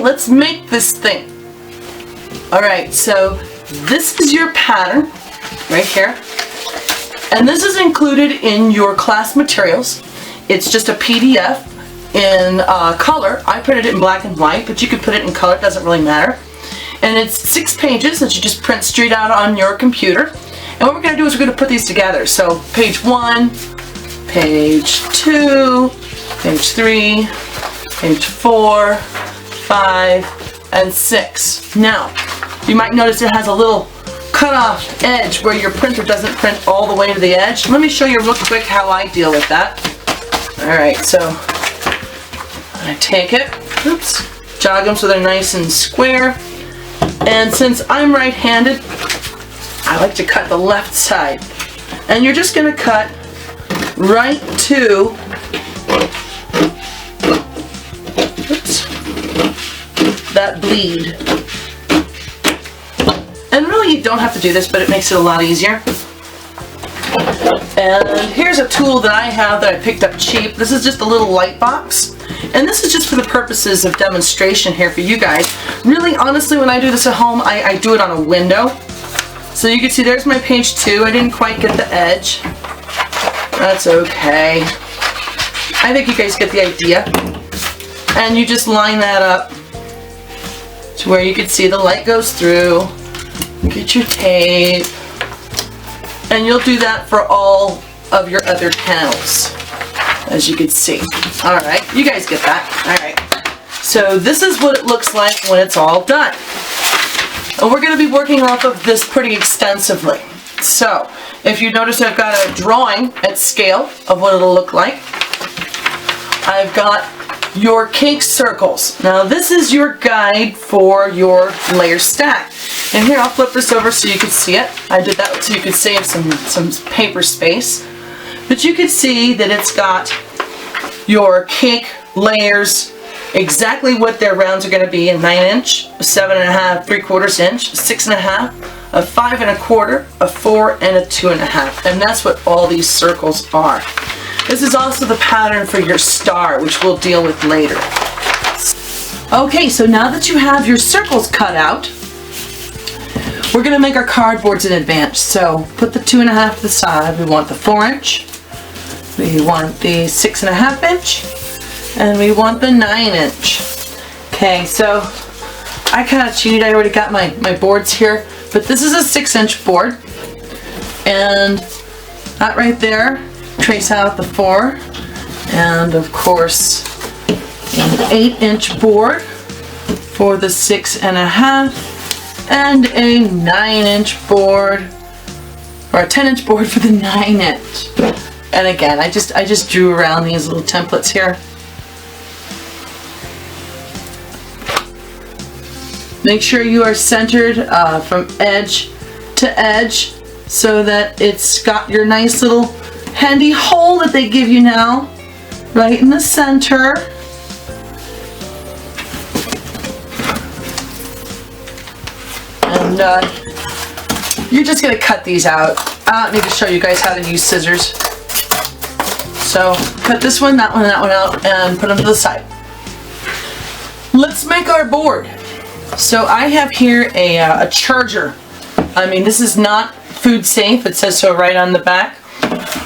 let's make this thing. Alright, so this is your pattern right here. And this is included in your class materials. It's just a PDF in color. I printed it in black and white, but you could put it in color, it doesn't really matter. And it's 6 pages that you just print straight out on your computer. And what we're going to do is we're going to put these together. So page 1, page 2, page 3, page 4, 5, and 6. Now, you might notice it has a little cut-off edge where your printer doesn't print all the way to the edge. Let me show you real quick how I deal with that. Alright, so I take it, oops, jog them so they're nice and square. And since I'm right-handed, I like to cut the left side. And you're just going to cut right to, oops, that bleed. And really you don't have to do this, but it makes it a lot easier. And here's a tool that I have that I picked up cheap. This is just a little light box. And this is just for the purposes of demonstration here for you guys. Really, honestly, when I do this at home, I do it on a window. So you can see there's my page 2. I didn't quite get the edge. That's okay. I think you guys get the idea. And you just line that up to where you can see the light goes through. Get your tape. And you'll do that for all of your other panels, as you can see. Alright, you guys get that. Alright, so this is what it looks like when it's all done. And we're going to be working off of this pretty extensively. So, if you notice, I've got a drawing at scale of what it'll look like. I've got your cake circles. Now this is your guide for your layer stack. And here, I'll flip this over so you can see it. I did that so you could save some paper space. But you can see that it's got your cake layers, exactly what their rounds are going to be: a 9-inch, a 7.5 3/4 inch, a 6.5, a 5 1/4, a 4, and a 2.5. And that's what all these circles are. This is also the pattern for your star, which we'll deal with later. Okay, so now that you have your circles cut out, we're going to make our cardboards in advance. So put the 2.5 to the side. We want the 4-inch, we want the 6.5 inch, and we want the 9-inch. Okay, so I kind of cheated. I already got my boards here, but this is a 6-inch board, and that right there, trace out the 4, and of course an 8-inch board for the 6.5, and a 9-inch board, or a 10-inch board for the 9-inch. And again, I just drew around these little templates here. Make sure you are centered from edge to edge so that it's got your nice little handy hole that they give you now, right in the center. And you're just going to cut these out. I don't need to show you guys how to use scissors. So cut this one, that one, and that one out, and put them to the side. Let's make our board. So I have here a charger. I mean, this is not food safe. It says so right on the back.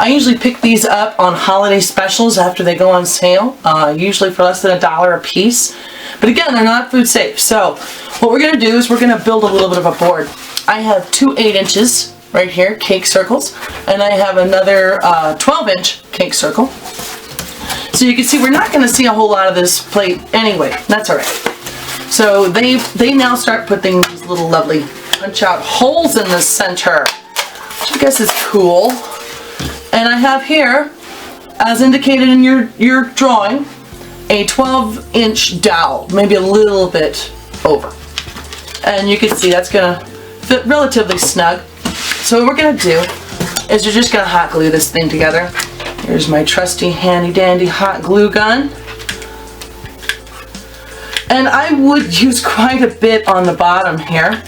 I usually pick these up on holiday specials after they go on sale, usually for less than $1 a piece. But again, they're not food safe. So what we're going to do is we're going to build a little bit of a board. I have 2 8-inches right here, cake circles, and I have another 12-inch cake circle. So you can see we're not going to see a whole lot of this plate anyway. That's all right. So they now start putting these little lovely punch out holes in the center, which I guess is cool. And I have here, as indicated in your drawing, a 12-inch dowel, maybe a little bit over. And you can see that's going to fit relatively snug. So what we're going to do is you're just going to hot glue this thing together. Here's my trusty handy dandy hot glue gun. And I would use quite a bit on the bottom here.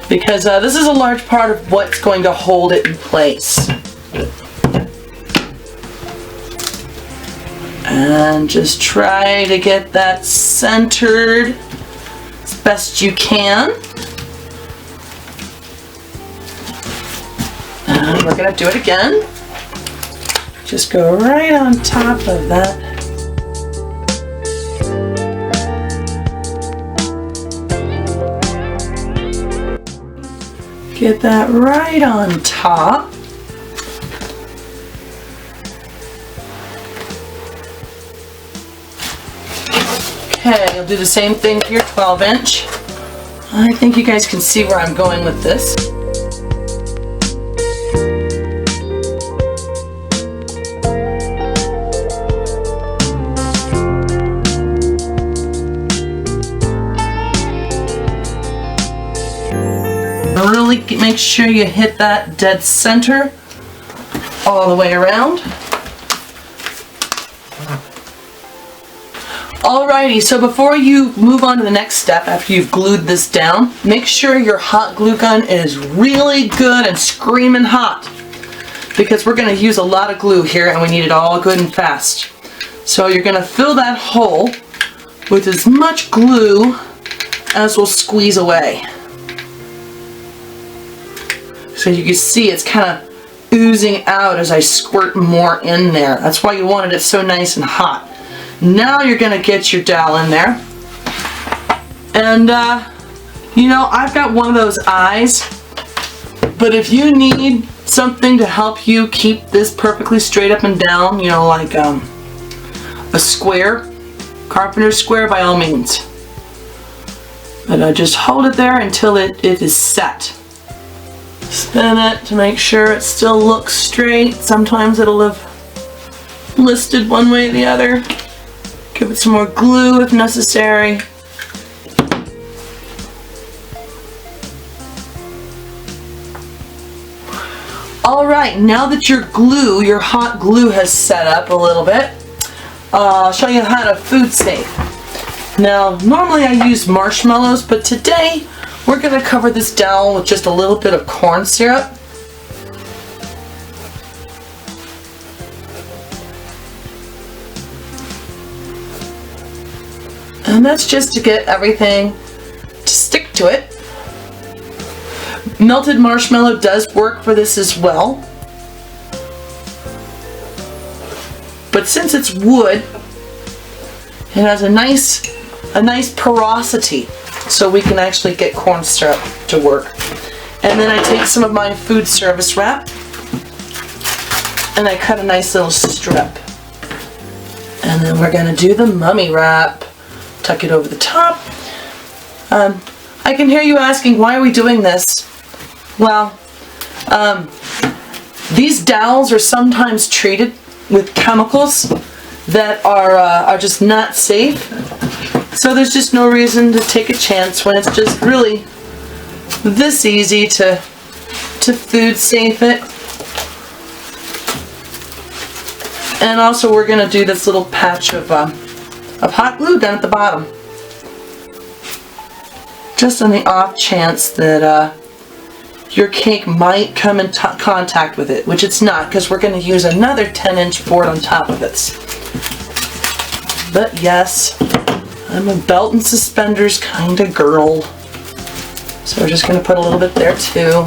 Because this is a large part of what's going to hold it in place. And just try to get that centered as best you can. And we're going to do it again. Just go right on top of that. Get that right on top. Okay, I'll do the same thing here, 12-inch. I think you guys can see where I'm going with this. Really make sure you hit that dead center all the way around. Alrighty, so before you move on to the next step, after you've glued this down, make sure your hot glue gun is really good and screaming hot, because we're going to use a lot of glue here and we need it all good and fast. So you're going to fill that hole with as much glue as will squeeze away. So you can see it's kind of oozing out as I squirt more in there. That's why you wanted it so nice and hot. Now you're going to get your dowel in there. And, you know, I've got one of those eyes. But if you need something to help you keep this perfectly straight up and down, you know, like a square, carpenter's square, by all means. But just hold it there until it is set. Spin it to make sure it still looks straight. Sometimes it'll have listed one way or the other. Give it some more glue if necessary. Alright, now that your glue, your hot glue has set up a little bit, I'll show you how to food safe. Now, normally I use marshmallows, but today we're going to cover this dowel with just a little bit of corn syrup. And that's just to get everything to stick to it. Melted marshmallow does work for this as well. But since it's wood, it has a nice porosity, so we can actually get corn syrup to work. And then I take some of my food service wrap and I cut a nice little strip. And then we're going to do the mummy wrap. Tuck it over the top. I can hear you asking, why are we doing this? Well, these dowels are sometimes treated with chemicals that are just not safe. So there's just no reason to take a chance when it's just really this easy to food safe it. And also we're going to do this little patch of hot glue down at the bottom. Just on the off chance that your cake might come in contact with it, which it's not, because we're going to use another 10-inch board on top of it. But yes, I'm a belt and suspenders kind of girl. So we're just going to put a little bit there too.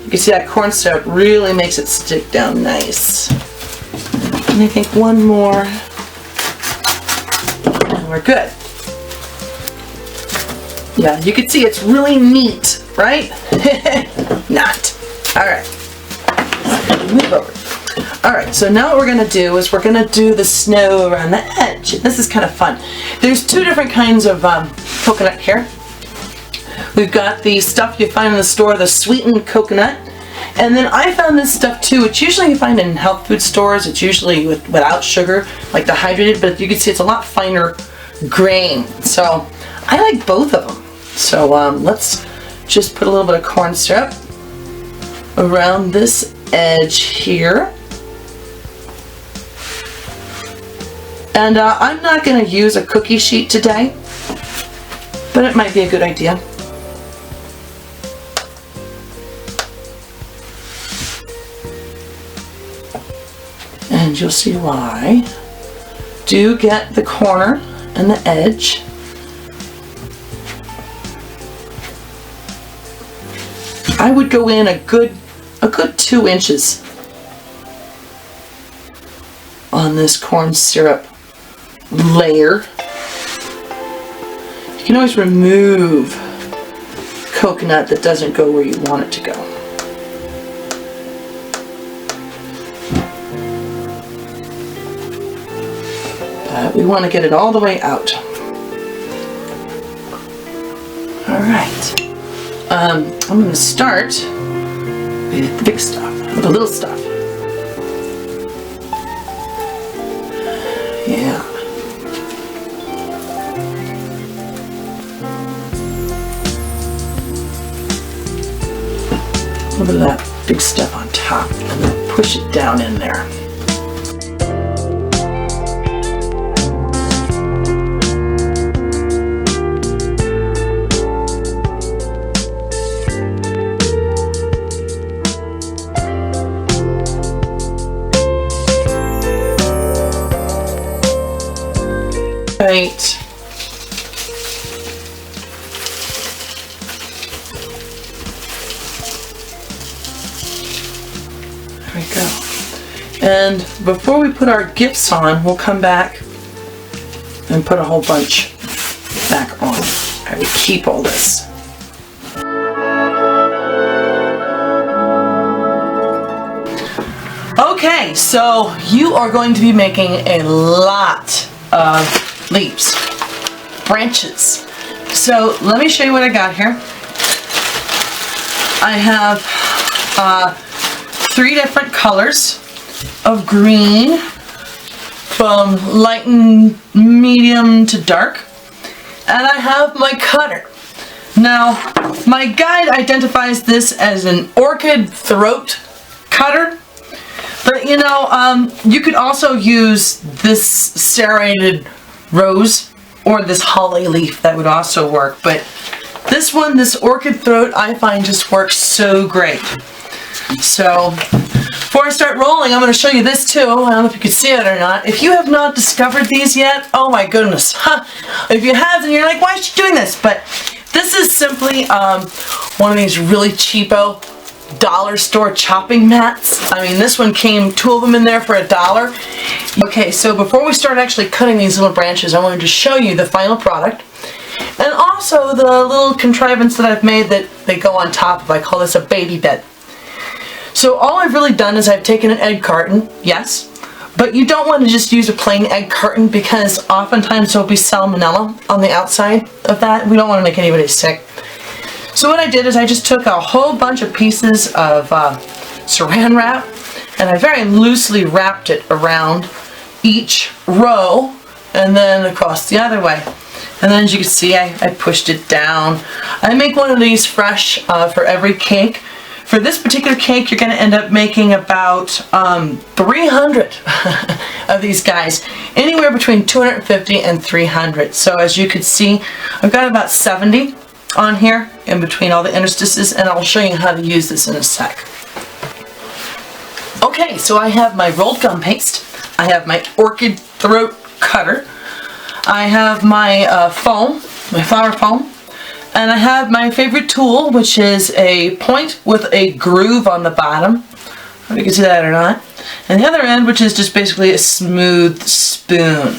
You can see that corn syrup really makes it stick down nice. And I think one more. And we're good. Yeah, you can see it's really neat, right? Not. Alright. Move over. Alright, so now what we're going to do is we're going to do the snow around the edge. This is kind of fun. There's two different kinds of coconut here. We've got the stuff you find in the store, the sweetened coconut. And then I found this stuff too, which usually you find in health food stores. It's usually without sugar, like the hydrated, but you can see it's a lot finer grain. So I like both of them. So let's just put a little bit of corn syrup around this edge here. And I'm not going to use a cookie sheet today, but it might be a good idea. And you'll see why. do get the corner and the edge. I would go in a good 2 inches on this corn syrup layer. You can always remove coconut that doesn't go where you want it to go. But we want to get it all the way out. Alright. I'm going to start with the big stuff, with the little stuff. Yeah. A little bit of that big stuff on top, and then push it down in there. Right. There we go. And before we put our gifts on, we'll come back and put a whole bunch back on. I would keep all this. Okay, so you are going to be making a lot of leaves, branches. So let me show you what I got here. I have 3 different colors of green, from light and medium to dark, and I have my cutter. Now, my guide identifies this as an orchid throat cutter. But you know, you could also use this serrated rose or this holly leaf. That would also work. But this one, this orchid throat, I find just works so great. So before I start rolling, I'm going to show you this too. I don't know if you can see it or not. If you have not discovered these yet, oh my goodness. If you have, then you're like, why is she doing this? But this is simply one of these really cheapo dollar store chopping mats. I mean, this one came 2 of them in there for $1. Okay, so before we start actually cutting these little branches, I wanted to show you the final product and also the little contrivance that I've made that they go on top of. I call this a baby bed. So all I've really done is I've taken an egg carton, yes, but you don't want to just use a plain egg carton because oftentimes there'll be salmonella on the outside of that. We don't want to make anybody sick. So what I did is I just took a whole bunch of pieces of saran wrap and I very loosely wrapped it around each row and then across the other way. And then as you can see, I pushed it down. I make one of these fresh for every cake. For this particular cake, you're going to end up making about 300 of these guys, anywhere between 250 and 300. So as you can see, I've got about 70 on here in between all the interstices, and I'll show you how to use this in a sec. Okay, so I have my rolled gum paste, I have my orchid throat cutter, I have my foam, my flower foam, and I have my favorite tool, which is a point with a groove on the bottom. I don't know if you can see that or not. And the other end, which is just basically a smooth spoon.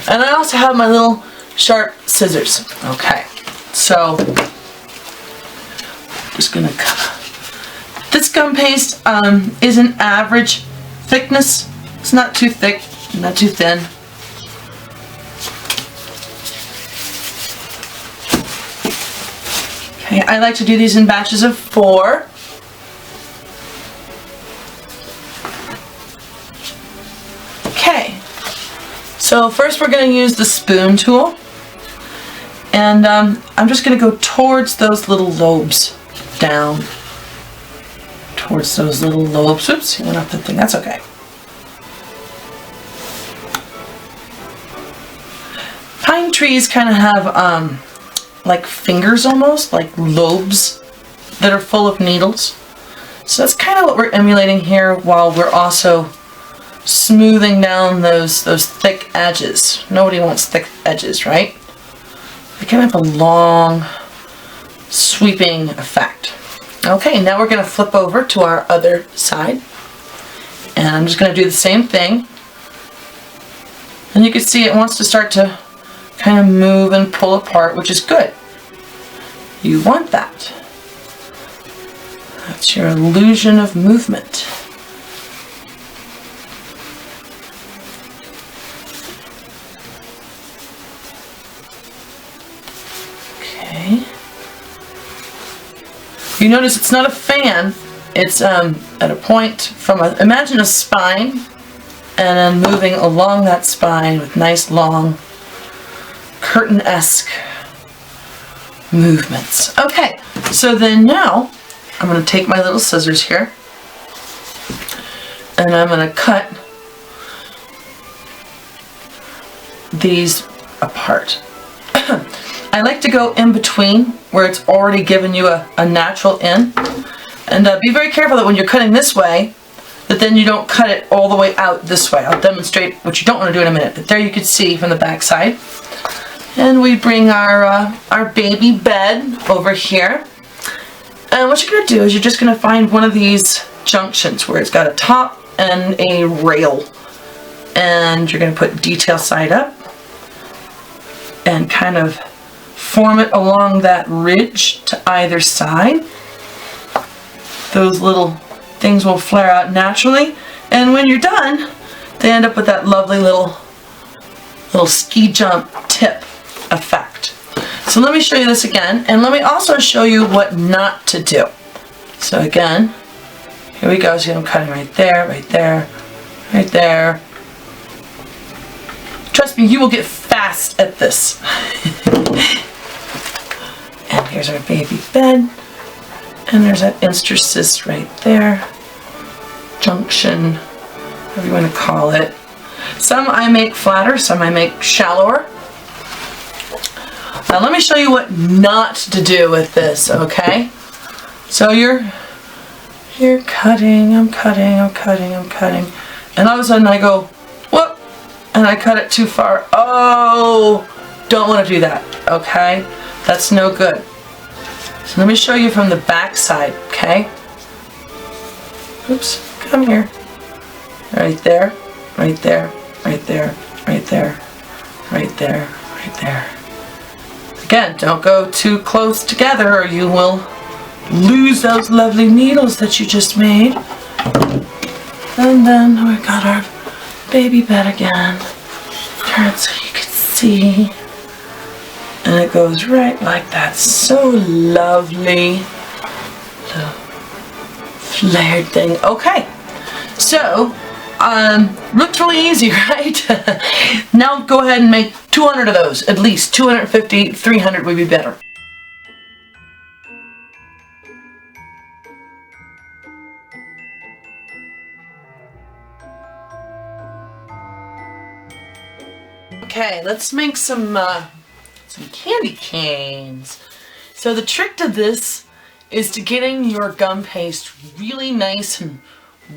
And I also have my little sharp scissors. Okay. So, I'm just going to cut. This gum paste is an average thickness. It's not too thick, not too thin. Okay, I like to do these in batches of 4. Okay, so first we're going to use the spoon tool. And I'm just going to go towards those little lobes, down towards those little lobes. Oops, you went off the thing, that's okay. Pine trees kind of have like fingers almost, like lobes that are full of needles. So that's kind of what we're emulating here while we're also smoothing down those thick edges. Nobody wants thick edges, right? We can have a long, sweeping effect. Okay, now we're going to flip over to our other side. And I'm just going to do the same thing. And you can see it wants to start to kind of move and pull apart, which is good. You want that. That's your illusion of movement. Okay. You notice it's not a fan. It's at a point from imagine a spine, and then moving along that spine with nice long curtain-esque movements. Okay, so then now I'm going to take my little scissors here and I'm going to cut these apart. I like to go in between where it's already given you a natural in. And be very careful that when you're cutting this way, that then you don't cut it all the way out this way. I'll demonstrate what you don't want to do in a minute. But there you can see from the back side. And we bring our baby bed over here. And what you're going to do is you're just going to find one of these junctions where it's got a top and a rail. And you're going to put detail side up and kind of form it along that ridge to either side. Those little things will flare out naturally, and when you're done, they end up with that lovely little ski jump tip effect. So let me show you this again, and let me also show you what not to do. So again, here we go. See, I'm cutting right there, right there, right there. Trust me, you will get fast at this. And here's our baby bed. And there's that interstice right there. Junction, whatever you want to call it. Some I make flatter, some I make shallower. Now let me show you what not to do with this, okay? So you're cutting, I'm cutting, I'm cutting, I'm cutting. And all of a sudden I go, whoop, and I cut it too far. Oh, don't want to do that, okay? That's no good. So let me show you from the back side, okay? Oops, come here. Right there, right there, right there, right there, right there, right there. Again, don't go too close together or you will lose those lovely needles that you just made. And then we got our baby bed again. Turn so you can see. And it goes right like that. So lovely. Little flared thing. Okay. So, looked really easy, right? Now go ahead and make 200 of those. At least 250, 300 would be better. Okay, let's make some candy canes. So the trick to this is to getting your gum paste really nice and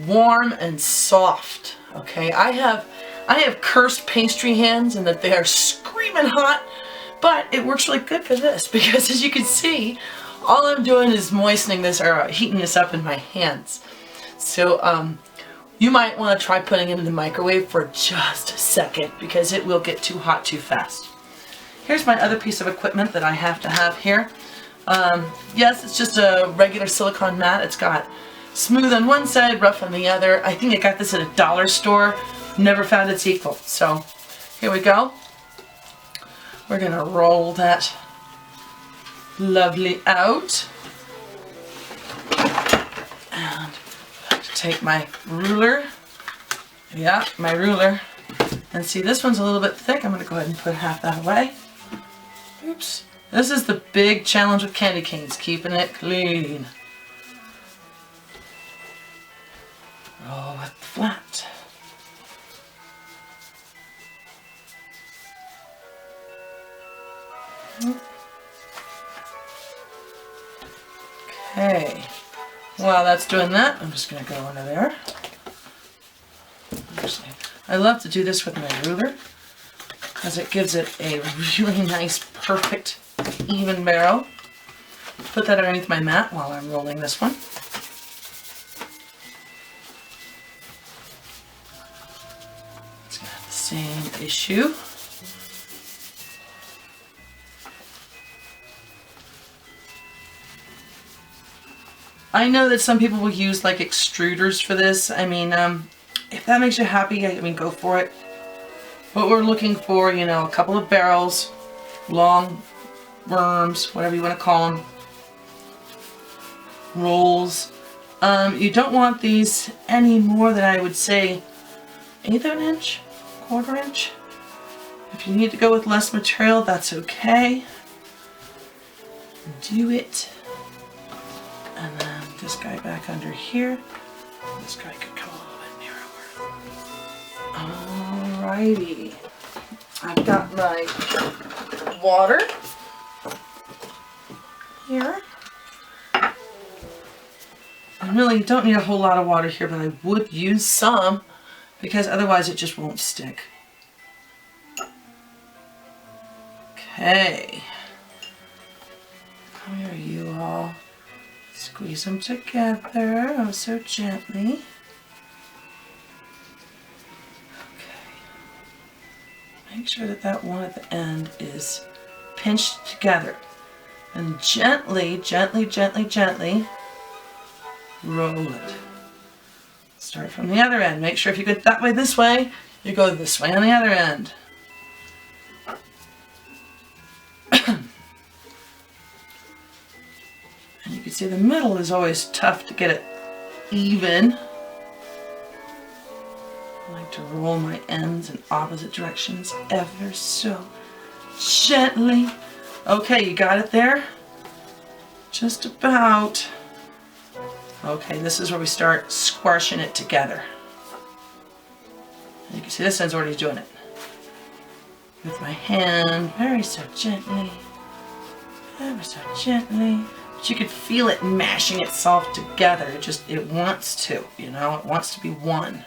warm and soft. Okay, I have cursed pastry hands and that they are screaming hot, but it works really good for this because as you can see, all I'm doing is moistening this or heating this up in my hands. So you might want to try putting it in the microwave for just a second because it will get too hot too fast. Here's my other piece of equipment that I have to have here. Yes, it's just a regular silicone mat. It's got smooth on one side, rough on the other. I think I got this at a dollar store. Never found its equal. So here we go. We're going to roll that lovely out. And take my ruler. Yeah, my ruler. And see, this one's a little bit thick. I'm going to go ahead and put half that away. Oops. This is the big challenge with candy canes, keeping it clean. Roll it flat. Okay. While that's doing that, I'm just going to go under there. Just I love to do this with my ruler because it gives it a really nice, perfect, even barrel. Put that underneath my mat while I'm rolling this one. It's going to have the same issue. I know that some people will use like extruders for this. I mean, if that makes you happy, I mean, go for it. But we're looking for, you know, a couple of barrels, long worms, whatever you want to call them, rolls. You don't want these any more than, I would say, 1/8 of an inch, 1/4 inch. If you need to go with less material, that's okay. Do it. And then this guy back under here. This guy could come a little bit narrower. Alrighty. I've got my water here. And really, you don't need a whole lot of water here, but I would use some because otherwise it just won't stick. Okay. Come here, you all. Squeeze them together, oh so gently. Okay. Make sure that that one at the end is pinched together. And gently, gently, gently, gently roll it. Start from the other end. Make sure if you go that way this way, you go this way on the other end. And you can see the middle is always tough to get it even. I like to roll my ends in opposite directions ever so gently. Okay, you got it there? Just about. Okay, this is where we start squashing it together. And you can see this end's already doing it. With my hand, very so gently, ever so gently. But you could feel it mashing itself together. It wants to, you know, it wants to be one. And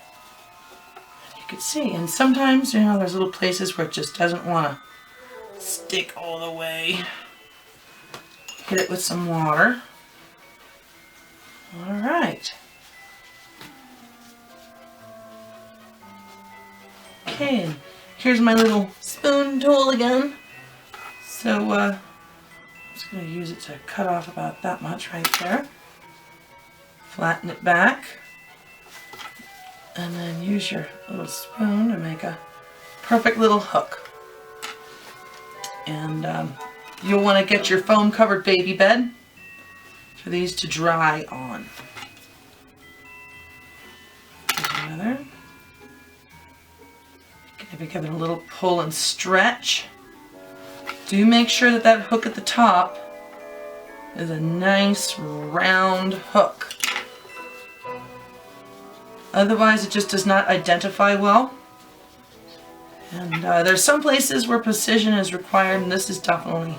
you can see, and sometimes, you know, there's little places where it just doesn't want to stick all the way. Hit it with some water. All right. Okay, and here's my little spoon tool again. So, I'm just going to use it to cut off about that much right there. Flatten it back. And then use your little spoon to make a perfect little hook. And you'll want to get your foam covered baby bed for these to dry on. Here's another. Maybe give it a little pull and stretch. Do make sure that that hook at the top is a nice round hook. Otherwise it just does not identify well. And there's some places where precision is required, and this is definitely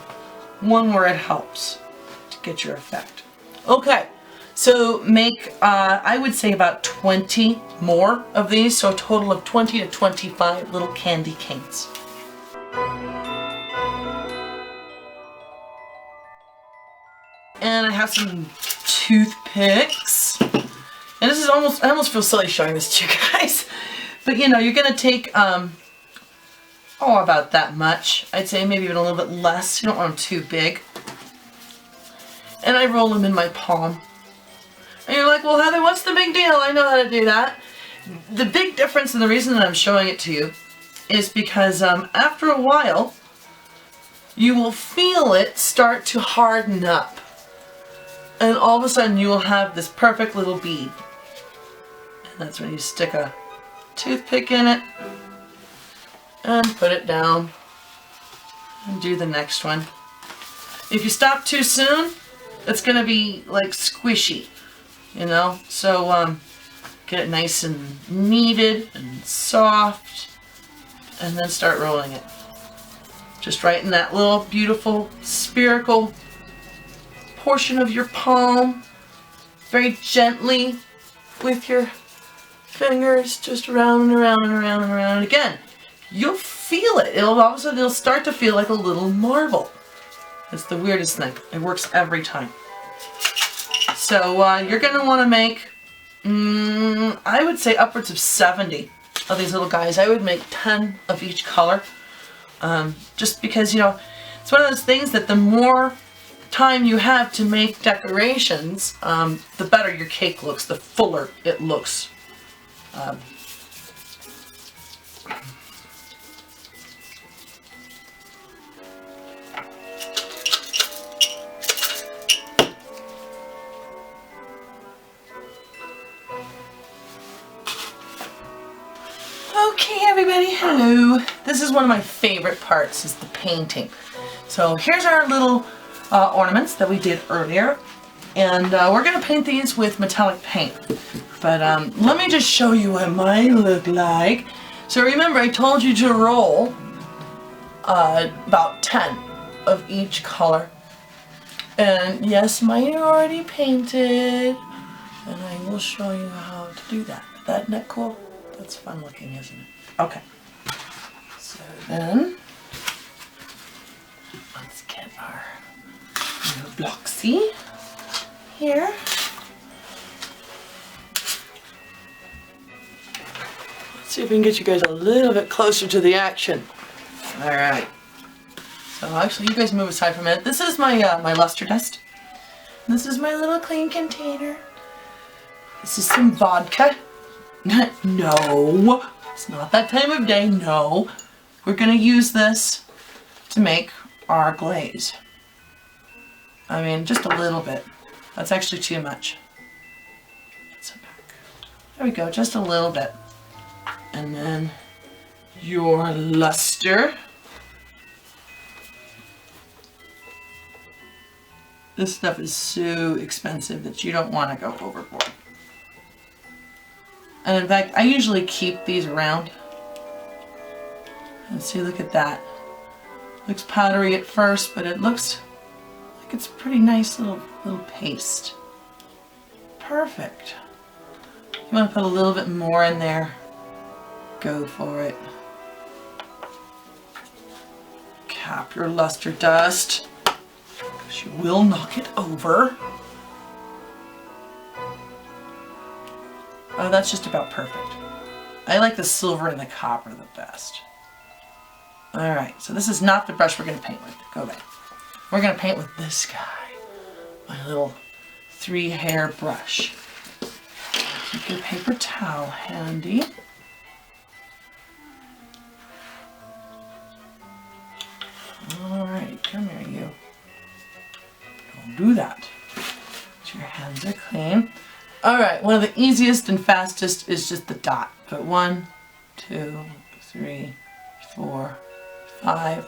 one where it helps to get your effect. Okay, so make, I would say about 20 more of these, so a total of 20 to 25 little candy canes. And I have some toothpicks. And this is almost, I almost feel silly showing this to you guys. But you know, you're going to take, about that much. I'd say maybe even a little bit less. You don't want them too big. And I roll them in my palm. And you're like, well, Heather, what's the big deal? I know how to do that. The big difference, and the reason that I'm showing it to you, is because after a while, you will feel it start to harden up. And all of a sudden, you will have this perfect little bead. And that's when you stick a toothpick in it, and put it down, and do the next one. If you stop too soon, it's going to be like squishy, you know, so get it nice and kneaded and soft, and then start rolling it. Just right in that little beautiful spherical portion of your palm, very gently with your fingers just around and around and around and around. And again, you'll feel it. All of a sudden it'll start to feel like a little marble. It's the weirdest thing. It works every time. So you're going to want to make, I would say upwards of 70 of these little guys. I would make 10 of each color. Just because, you know, it's one of those things that the more time you have to make decorations, the better your cake looks, the fuller it looks. Okay, everybody, hello. This is one of my favorite parts, is the painting. So here's our little ornaments that we did earlier, and we're going to paint these with metallic paint. But let me just show you what mine look like. So remember, I told you to roll about 10 of each color. And yes, mine are already painted, and I will show you how to do that. Isn't that cool? That's fun looking, isn't it? Okay. So then, let's get our new blocksy here. Let's see if we can get you guys a little bit closer to the action. All right. So actually, you guys move aside for a minute. This is my my luster dust. This is my little clean container. This is some vodka. No, it's not that time of day, no. We're going to use this to make our glaze. I mean, just a little bit. That's actually too much. There we go, just a little bit. And then your luster. This stuff is so expensive that you don't want to go overboard. And in fact, I usually keep these around. And see, look at that. Looks powdery at first, but it looks like it's a pretty nice little paste. Perfect. You want to put a little bit more in there, go for it. Cap your luster dust, because you will knock it over. Oh, that's just about perfect. I like the silver and the copper the best. Alright, so this is not the brush we're going to paint with. Go away. We're going to paint with this guy. My little 3-hair brush. Keep your paper towel handy. Alright, come here, you. Don't do that. So your hands are clean. Alright, one of the easiest and fastest is just the dot. Put 1, 2, 3, 4, 5,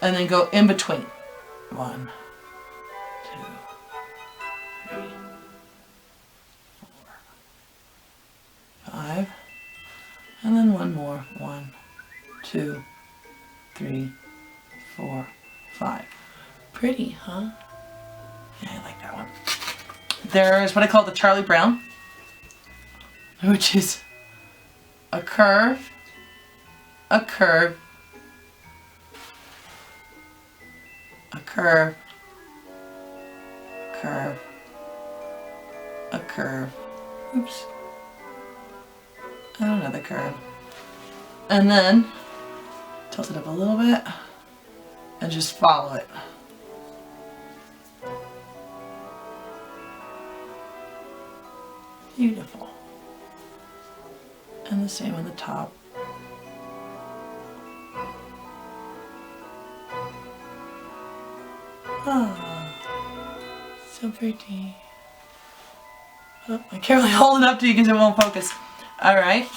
and then go in between. 1, 2, 3, 4, 5, and then one more. 1, 2, 3, 4, 5. Pretty, huh? Yeah, I like that one. There's what I call the Charlie Brown, which is a curve, a curve, a curve, curve, a curve, oops, and another curve. And then tilt it up a little bit and just follow it. Beautiful. And the same on the top. Oh, so pretty. Oh, I can't really hold it up to you because it won't focus. Alright,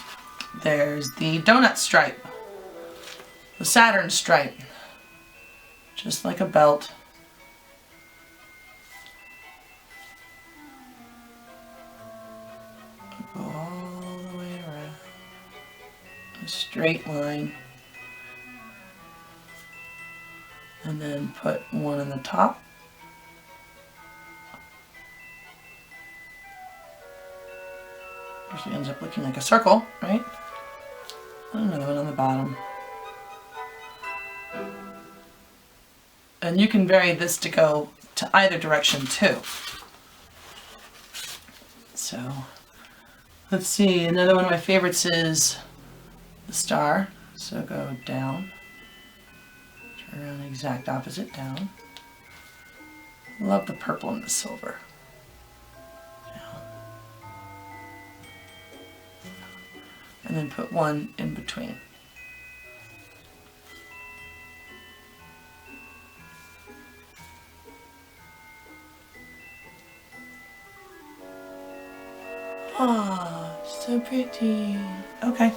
there's the donut stripe. The Saturn stripe. Just like a belt. Go all the way around. A straight line. And then put one on the top. Usually ends up looking like a circle, right? Another one on the bottom. And you can vary this to go to either direction too. So let's see, another one of my favorites is the star. So go down, turn around the exact opposite down. Love the purple and the silver. Down. And then put one in between. Oh, so pretty. Okay.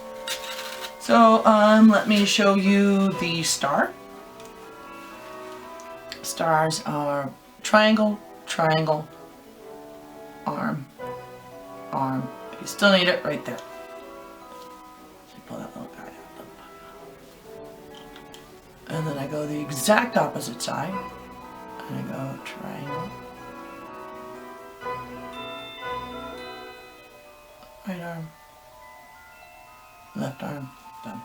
So let me show you the star. Stars are triangle, triangle, arm, arm. You still need it right there. So pull that little guy out. And then I go the exact opposite side. And I go triangle. Right arm, left arm, done.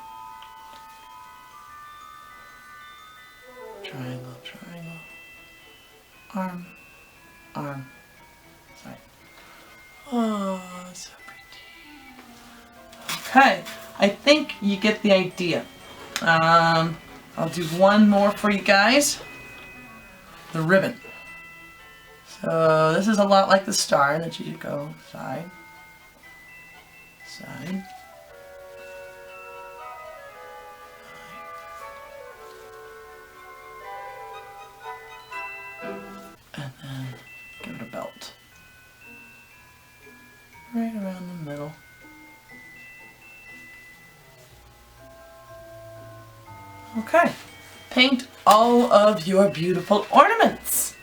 Triangle, triangle, arm, arm, side. Oh, so pretty. Okay, I think you get the idea. I'll do one more for you guys. The ribbon. So this is a lot like the star that you go side. Side. And then give it a belt. Right around the middle. Okay. Paint all of your beautiful ornaments.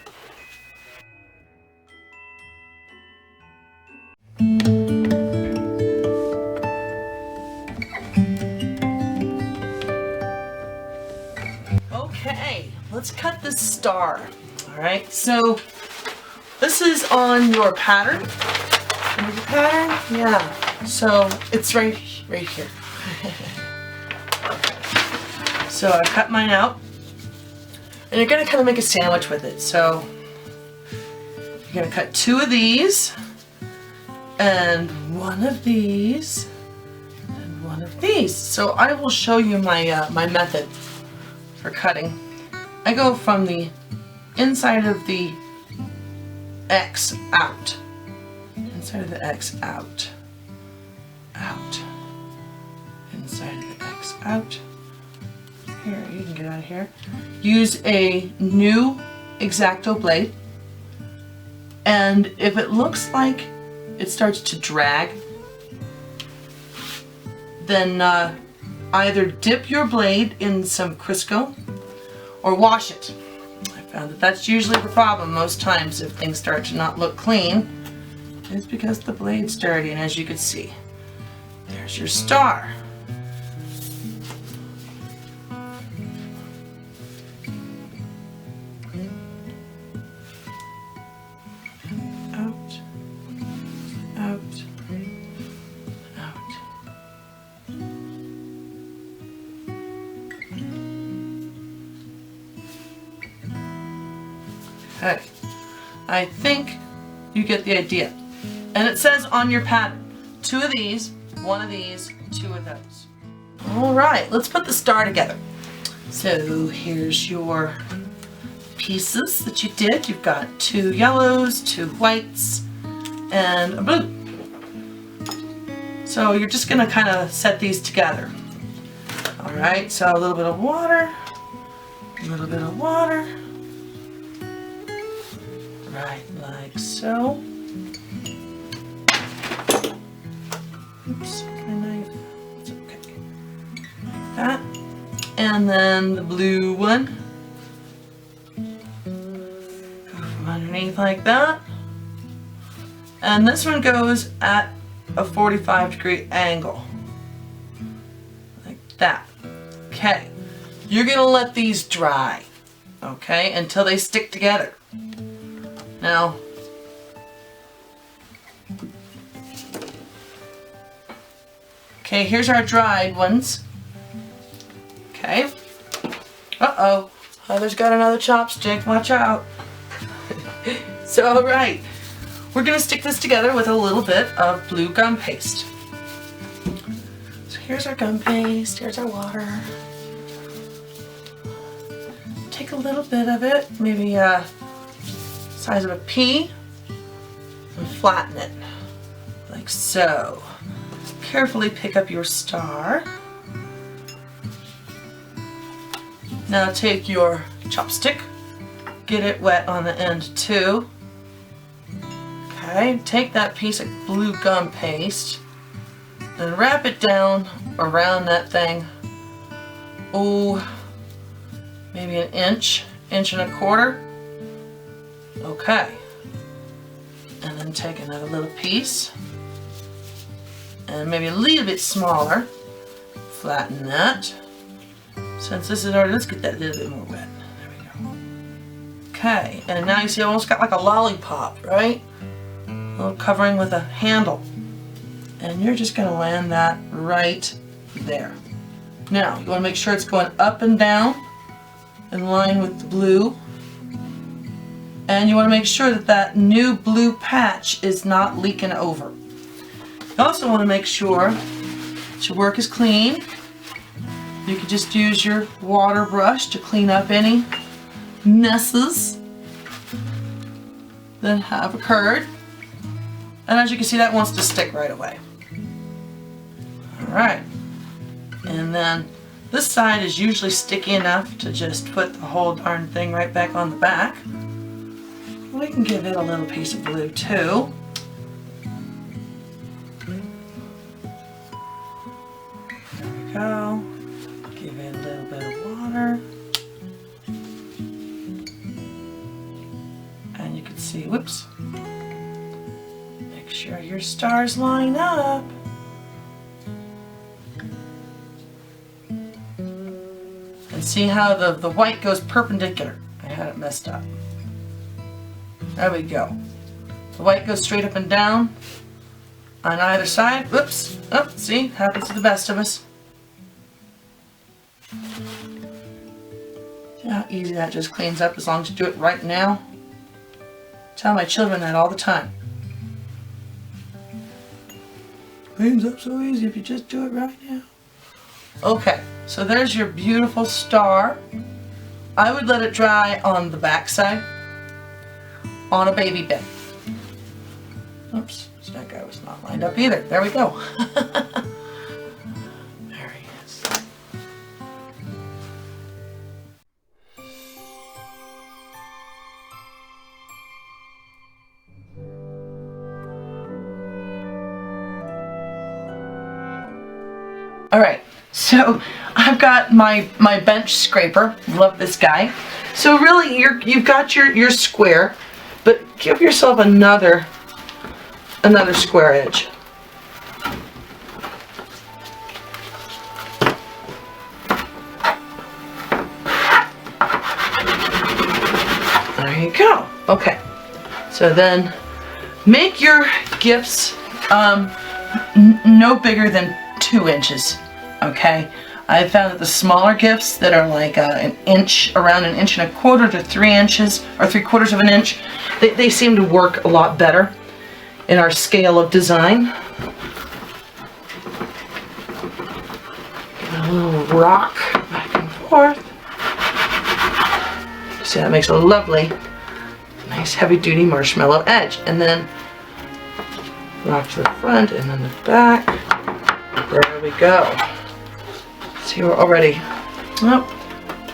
Okay, let's cut this star. Alright, so this is on your pattern. And the pattern? Yeah. So it's right here. Okay. So I cut mine out. And you're going to kind of make a sandwich with it. So you're going to cut 2 of these, and 1 of these, and 1 of these. So I will show you my my method for cutting. I go from the inside of the X out. Inside of the X out. Out. Inside of the X out. Here, you can get out of here. Use a new X-Acto blade. And if it looks like it starts to drag, then either dip your blade in some Crisco or wash it. I found that that's usually the problem most times if things start to not look clean. It's because the blade's dirty, and as you can see, there's your star. Out, out, out. Okay, I think you get the idea. And it says on your pattern, 2 of these, 1 of these, 2 of those. All right, let's put the star together. So here's your pieces that you did. You've got 2 yellows, 2 whites, and a blue. So you're just gonna kind of set these together. All right, so a little bit of water, a little bit of water. Right, like so. Oops, my knife. It's okay. Like that. And then the blue one. Go from underneath like that. And this one goes at a 45-degree angle. Like that. Okay. You're gonna let these dry. Okay, until they stick together. Now, Okay, here's our dried ones. Okay. Uh-oh. Heather's got another chopstick. Watch out. So, alright. We're going to stick this together with a little bit of blue gum paste. So here's our gum paste. Here's our water. Take a little bit of it, maybe size of a pea, and flatten it like so. Carefully pick up your star. Now take your chopstick, get it wet on the end too. Okay, take that piece of blue gum paste and wrap it down around that thing. Oh, maybe an inch, inch and a quarter. Okay. And then take another little piece and maybe a little bit smaller. Flatten that. Since this is already, let's get that a little bit more wet. There we go. Okay, and now you see I almost got like a lollipop, right? A little covering with a handle. And you're just gonna land that right there. Now, you wanna make sure it's going up and down in line with the blue. And you want to make sure that that new blue patch is not leaking over. You also want to make sure that your work is clean. You can just use your water brush to clean up any messes that have occurred. And as you can see, that wants to stick right away. Alright. And then this side is usually sticky enough to just put the whole darn thing right back on the back. We can give it a little piece of blue too. There we go. Give it a little bit of water. And you can see, whoops. Make sure your stars line up. And see how the white goes perpendicular. I had it messed up. There we go. The white goes straight up and down on either side. Whoops. Oh, see? Happens to the best of us. See how easy that just cleans up as long as you do it right now? I tell my children that all the time. Cleans up so easy if you just do it right now. Okay, so there's your beautiful star. I would let it dry on the back side on a baby bed. Oops, that guy was not lined up either. There we go. There he is. All right, so I've got my bench scraper. Love this guy. So really, you've got your square, but give yourself another square edge. There you go. Okay. So then make your gifts no bigger than 2 inches. Okay. I found that the smaller gifts that are like an inch, around an inch and a quarter to 3 inches, or 3/4 of an inch, they seem to work a lot better in our scale of design. A little rock back and forth. See, that makes a lovely, nice heavy-duty marshmallow edge. And then rock to the front and then the back. There we go. See, we're already, oh,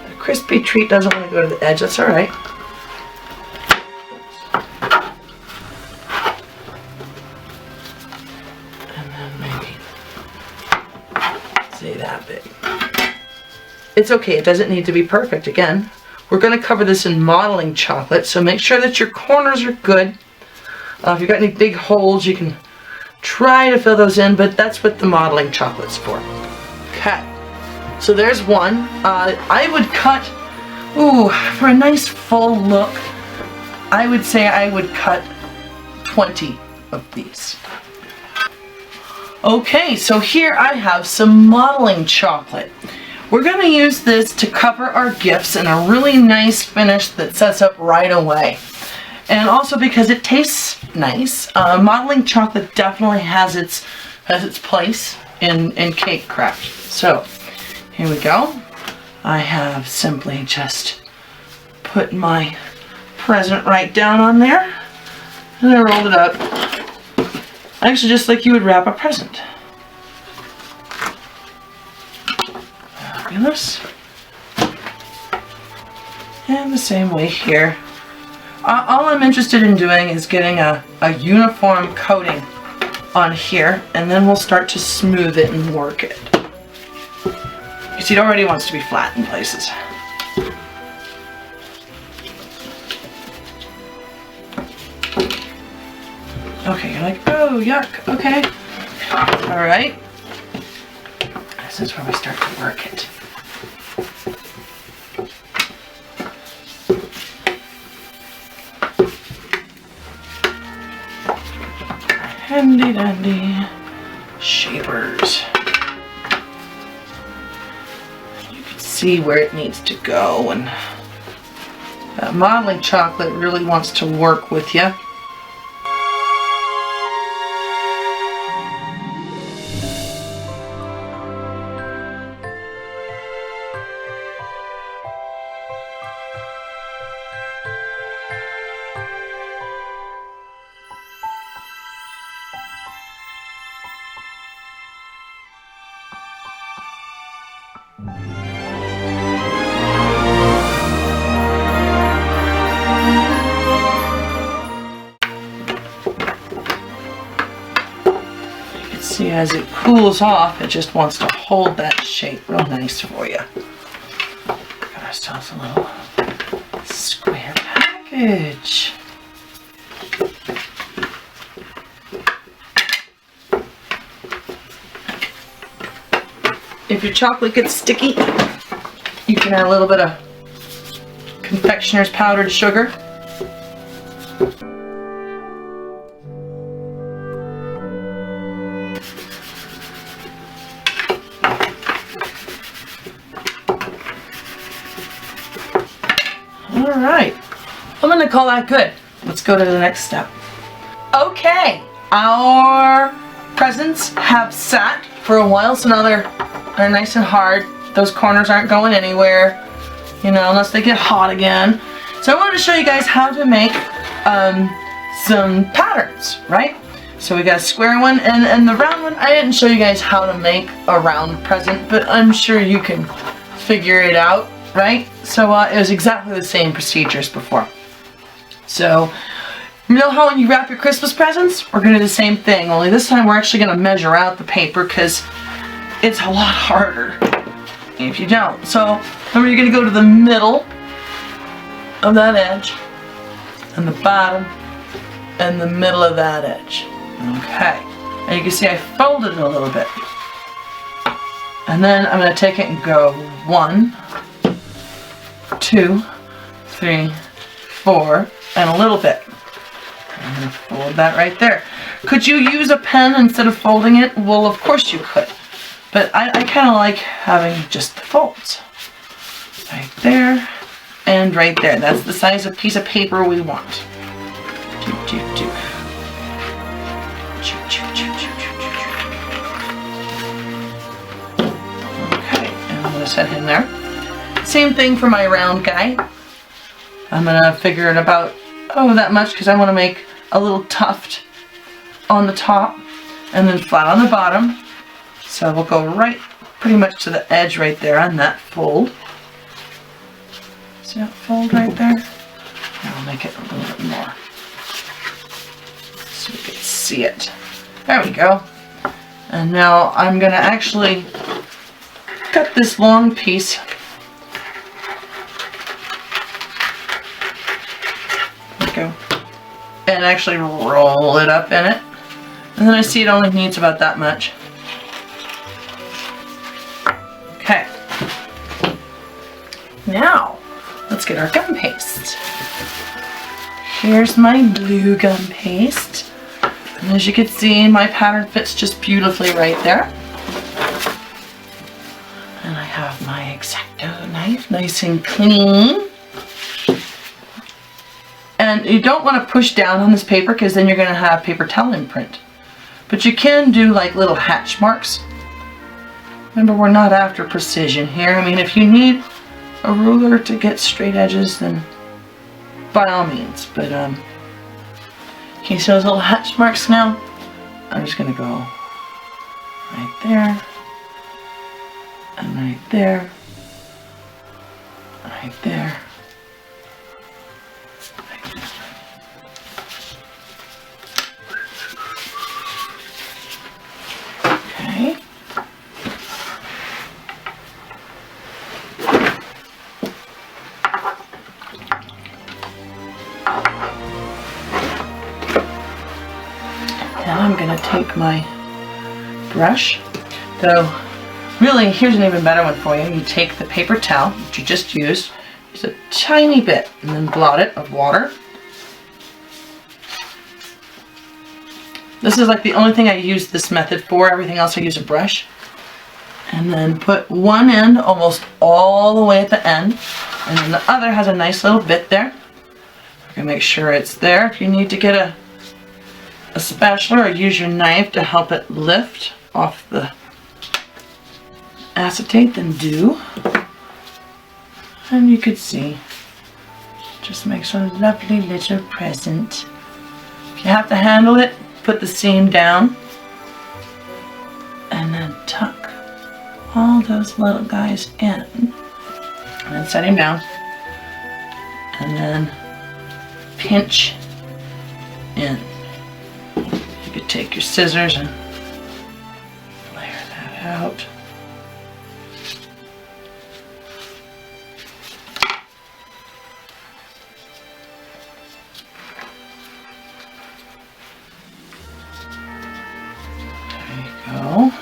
the crispy treat doesn't want to go to the edge. That's all right. And then maybe, see, that big. It's okay. It doesn't need to be perfect. Again, we're going to cover this in modeling chocolate, so make sure that your corners are good. If you've got any big holes, you can try to fill those in, but that's what the modeling chocolate's for. Okay. So there's one. I would cut, for a nice full look, I would say I would cut 20 of these. Okay, so here I have some modeling chocolate. We're going to use this to cover our gifts in a really nice finish that sets up right away. And also because it tastes nice, modeling chocolate definitely has its place in cake craft. So here we go. I have simply just put my present right down on there, and I rolled it up. Actually, just like you would wrap a present. Fabulous. And the same way here. All I'm interested in doing is getting a uniform coating on here, and then we'll start to smooth it and work it. You see, it already wants to be flat in places. Okay, you're like, oh, yuck, okay. All right. This is where we start to work it. Handy dandy shapers. You can see where it needs to go, and that modeling chocolate really wants to work with you. See, as it cools off, it just wants to hold that shape real nice for you. Got ourselves a little square package. If your chocolate gets sticky, you can add a little bit of confectioner's powdered sugar. Alright, I'm going to call that good. Let's go to the next step. Okay, our presents have sat for a while, so now they're nice and hard. Those corners aren't going anywhere, you know, unless they get hot again. So I wanted to show you guys how to make some patterns, right? So we got a square one and the round one. I didn't show you guys how to make a round present, but I'm sure you can figure it out, right? So it was exactly the same procedure as before. So you know how when you wrap your Christmas presents, we're going to do the same thing, only this time we're actually going to measure out the paper because it's a lot harder if you don't. So remember, you're going to go to the middle of that edge and the bottom and the middle of that edge. Okay, and you can see I folded it a little bit. And then I'm going to take it and go 1, 2, 3, 4, and a little bit. I'm going to fold that right there. Could you use a pen instead of folding it? Well, of course you could. But I kind of like having just the folds. Right there and right there. That's the size of piece of paper we want. Okay, and I'm going to set him there. Same thing for my round guy. I'm going to figure it about, that much, because I want to make a little tuft on the top and then flat on the bottom. So we'll go right pretty much to the edge right there on that fold. See that fold right there? And I'll make it a little bit more so we can see it. There we go. And now I'm going to actually cut this long piece. There we go. And actually roll it up in it. And then I see it only needs about that much. Okay. Now, let's get our gum paste. Here's my blue gum paste. And as you can see, my pattern fits just beautifully right there. And I have my X-Acto knife, nice and clean. And you don't want to push down on this paper because then you're going to have paper towel imprint. But you can do like little hatch marks. Remember, we're not after precision here. I mean, if you need a ruler to get straight edges, then by all means. But can you see those little hatch marks now? I'm just going to go right there, and right there, right there. Okay. Now I'm going to take my brush. So really, here's an even better one for you. You take the paper towel that you just used, just a tiny bit, and then blot it of water. This is like the only thing I use this method for. Everything else I use a brush. And then put one end almost all the way at the end. And then the other has a nice little bit there. You're going to make sure it's there. If you need to get a spatula or use your knife to help it lift off the acetate, then do. And you could see, just makes a lovely little present. If you have to handle it, put the seam down and then tuck all those little guys in and then set him down and then pinch in. You could take your scissors and layer that out. Go.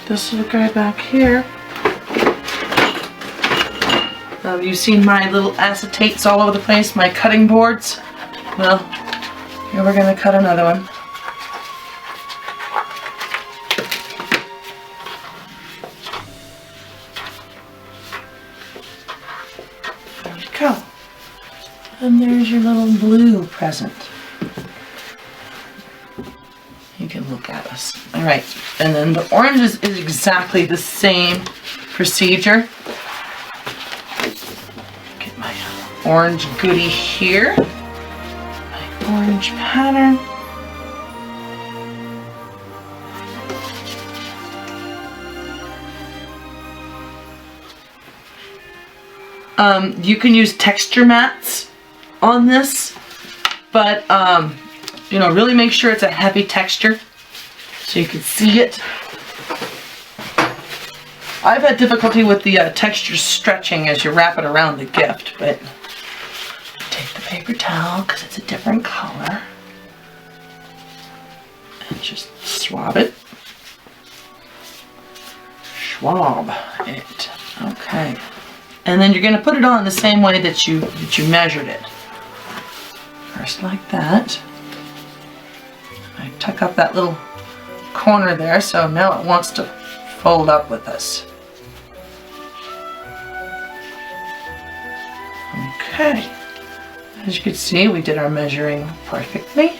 This little guy back here. You've seen my little acetates all over the place, my cutting boards. Well, here we're going to cut another one. There we go. And there's your little blue present. You can look at us. All right, and then the orange is exactly the same procedure. Get my orange goodie here. My orange pattern. You can use texture mats on this, but you know, really make sure it's a heavy texture so you can see it. I've had difficulty with the texture stretching as you wrap it around the gift, but take the paper towel because it's a different color and just swab it. Swab it. Okay. And then you're going to put it on the same way that you measured it. First like that. I tuck up that little corner there, so now it wants to fold up with us. Okay. As you can see, we did our measuring perfectly.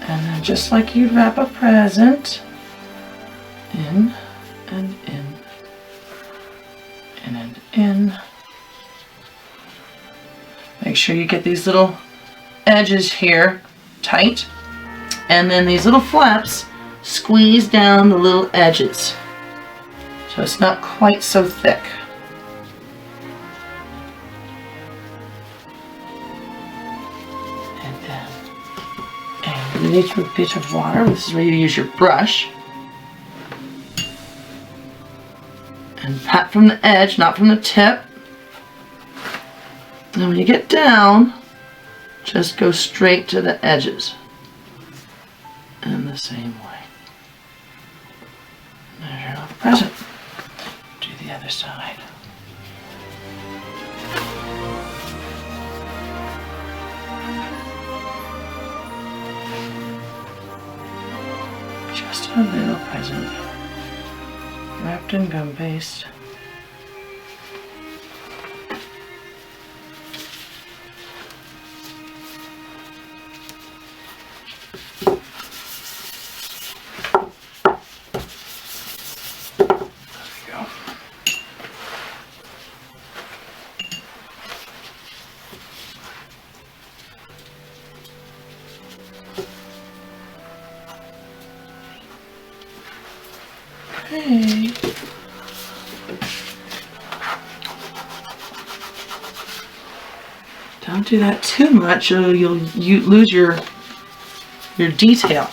And then just like you'd wrap a present, in and in, in and in. Make sure you get these little edges here tight. And then these little flaps squeeze down the little edges so it's not quite so thick. And then a little bit of water. This is where you use your brush. And pat from the edge, not from the tip. And when you get down, just go straight to the edges. In the same way. There's your little present. Do the other side. Just a little present wrapped in gum paste. Okay. Don't do that too much, or you lose your detail.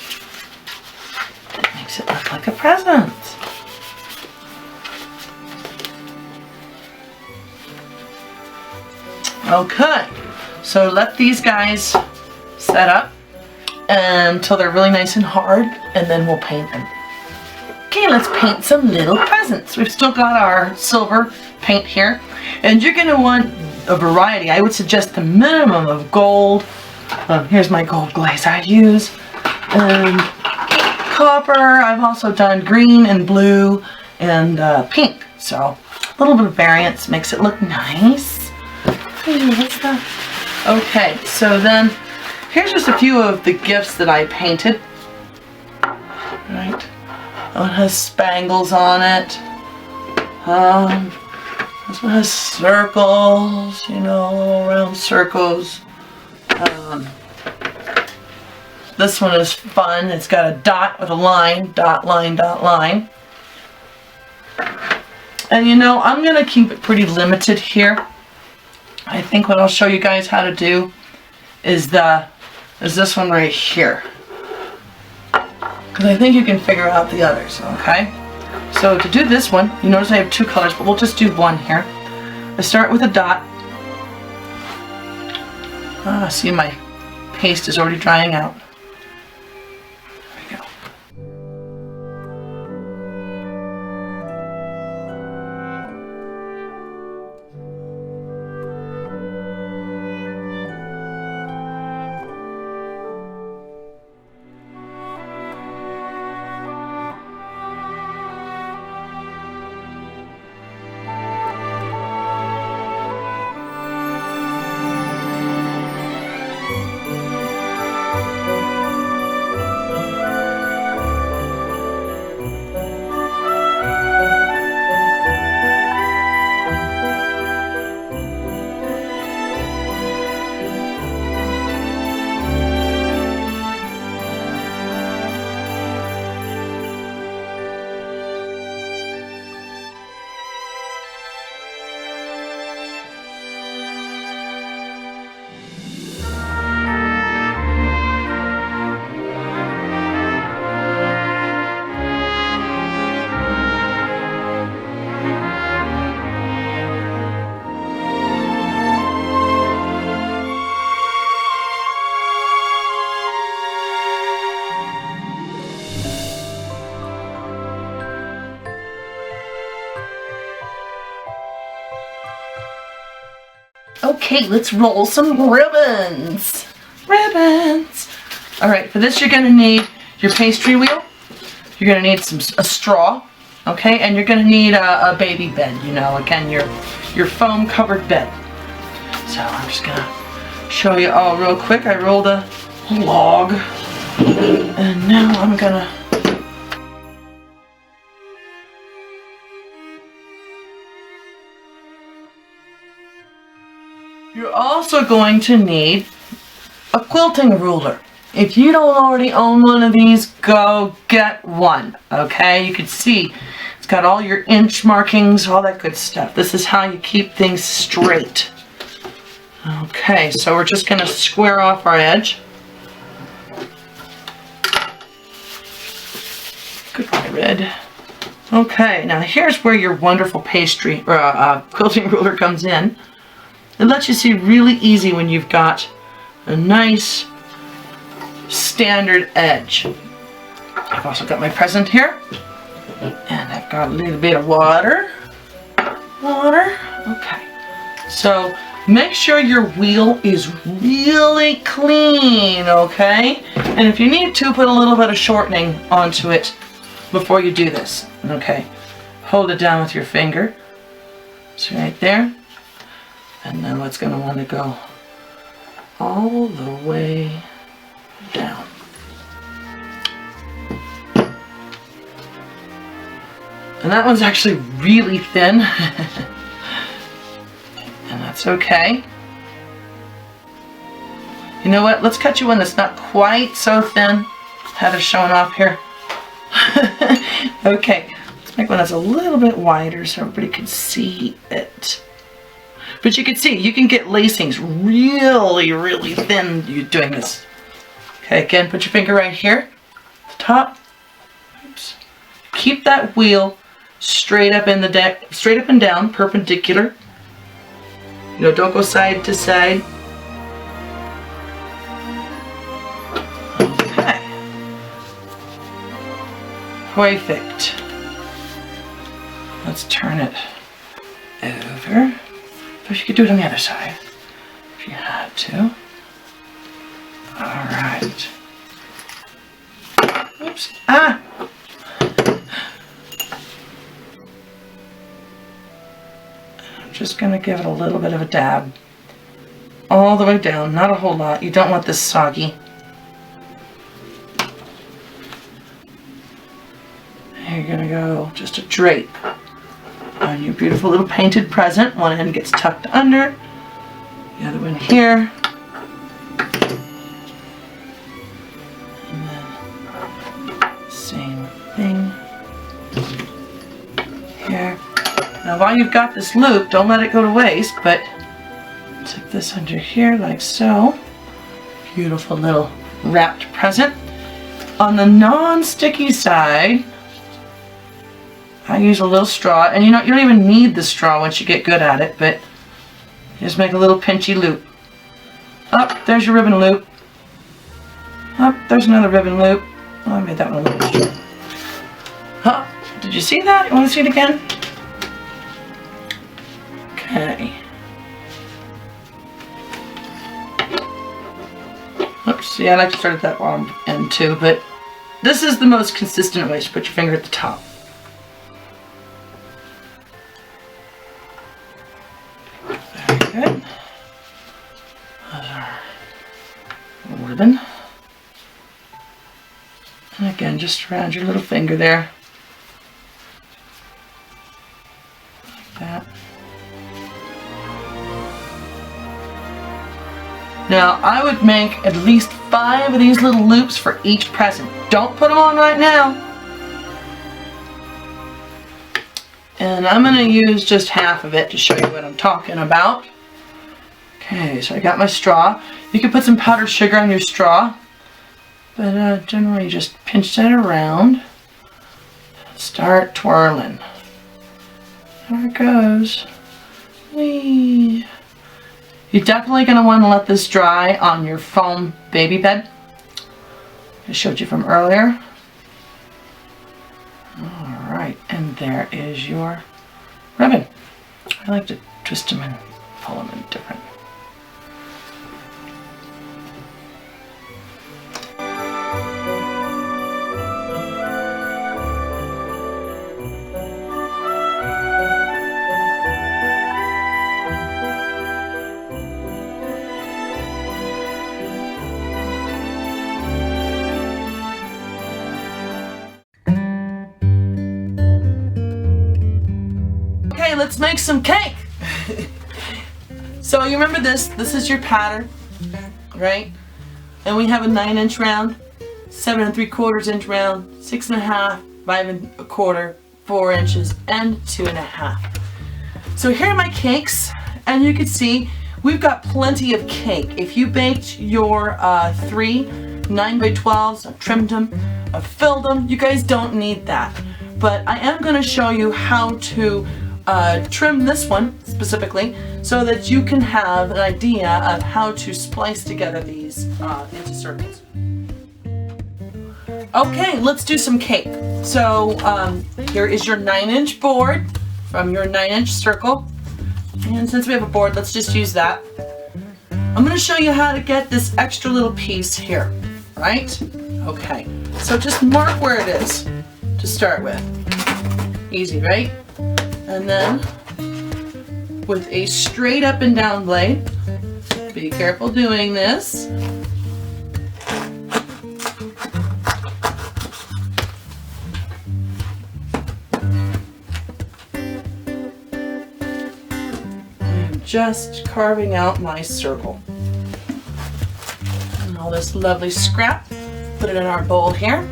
It makes it look like a present. Okay, so let these guys set up until they're really nice and hard, and then we'll paint them. Okay, let's paint some little presents. We've still got our silver paint here, and you're going to want a variety. I would suggest the minimum of gold. Here's my gold glaze I use. Copper. I've also done green and blue and pink. So a little bit of variance makes it look nice. What's that? Okay, so then here's just a few of the gifts that I painted. Right. Oh, it has spangles on it. This one has circles, you know, little round circles. This one is fun. It's got a dot with a line, dot, line, dot, line. And you know, I'm going to keep it pretty limited here. I think what I'll show you guys how to do is this one right here. Because I think you can figure out the others, okay? So to do this one, you notice I have two colors, but we'll just do one here. I start with a dot. See, my paste is already drying out. There we go. Okay, let's roll some ribbons. Ribbons. All right, for this you're going to need your pastry wheel. You're going to need a straw, okay, and you're going to need a baby bed. You know, again, your foam covered bed. So I'm just going to show you all real quick. I rolled a log, and now I'm going to. You're also going to need a quilting ruler. If you don't already own one of these, go get one, okay? You can see it's got all your inch markings, all that good stuff. This is how you keep things straight. Okay, so we're just going to square off our edge. Goodbye, red. Okay, now here's where your wonderful pastry or quilting ruler comes in. It lets you see really easy when you've got a nice standard edge. I've also got my present here, and I've got a little bit of water. Okay, so make sure your wheel is really clean, okay? And if you need to, put a little bit of shortening onto it before you do this. Okay, hold it down with your finger. So right there. And now it's going to want to go all the way down. And that one's actually really thin. And that's okay. You know what? Let's cut you one that's not quite so thin. Had it showing off here. Okay, let's make one that's a little bit wider so everybody can see it. But you can see, you can get lacings really, really thin you're doing this. Okay, again, put your finger right here, at the top. Oops. Keep that wheel straight up in the deck, straight up and down, perpendicular. You know, don't go side to side. Okay. Perfect. Let's turn it over. If you could do it on the other side, if you had to. All right. Oops. Ah! I'm just going to give it a little bit of a dab. All the way down, not a whole lot. You don't want this soggy. And you're going to go just a drape on your beautiful little painted present. One end gets tucked under, the other one here. And then same thing here. Now while you've got this loop, don't let it go to waste, but tuck this under here like so. Beautiful little wrapped present. On the non-sticky side, I use a little straw, and you know, you don't even need the straw once you get good at it, but you just make a little pinchy loop. Up, there's your ribbon loop. Up, there's another ribbon loop. Oh, I made that one a little bit short. Huh, did you see that? You want to see it again? Okay. Oops, see, I like to start at that bottom end too, but this is the most consistent way to put your finger at the top. Good. There's our ribbon. And again, just around your little finger there. Like that. Now, I would make at least 5 of these little loops for each present. Don't put them on right now. And I'm going to use just half of it to show you what I'm talking about. Okay, so I got my straw. You can put some powdered sugar on your straw, but generally just pinch that around. Start twirling. There it goes. Whee! You're definitely going to want to let this dry on your foam baby bed. I showed you from earlier. Alright, and there is your ribbon. I like to twist them and pull them in different. Okay, let's make some cake. So you remember this is your pattern, right? And we have a 9-inch round, 7 3/4 inch round, 6 1/2, 5 1/4, 4 inches, and 2 1/2. So here are my cakes, and you can see we've got plenty of cake. If you baked your 3 9x12s, I've trimmed them, I've filled them, you guys don't need that. But I am going to show you how to trim this one specifically so that you can have an idea of how to splice together these into circles. Okay, let's do some cake. So here is your 9-inch board from your 9-inch circle, and since we have a board, let's just use that. I'm going to show you how to get this extra little piece here. right? Okay, so just mark where it is to start with. Easy, right? And then with a straight up and down blade, be careful doing this. I'm just carving out my circle. And all this lovely scrap, put it in our bowl here.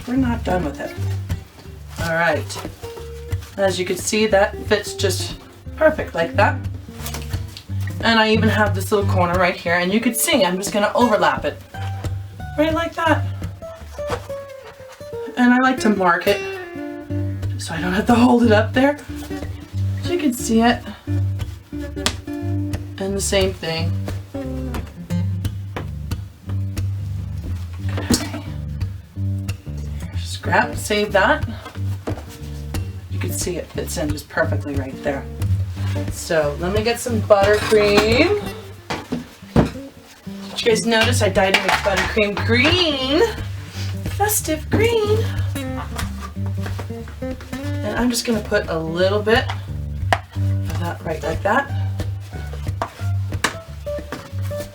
We're not done with it. All right. As you can see, that fits just perfect like that. And I even have this little corner right here, and you can see I'm just gonna overlap it. Right like that. And I like to mark it, just so I don't have to hold it up there. So you can see it. And the same thing. Okay. Scrap, save that. You can see it fits in just perfectly right there. So let me get some buttercream. Did you guys notice I dyed it with buttercream green? Festive green. And I'm just gonna put a little bit of that right like that.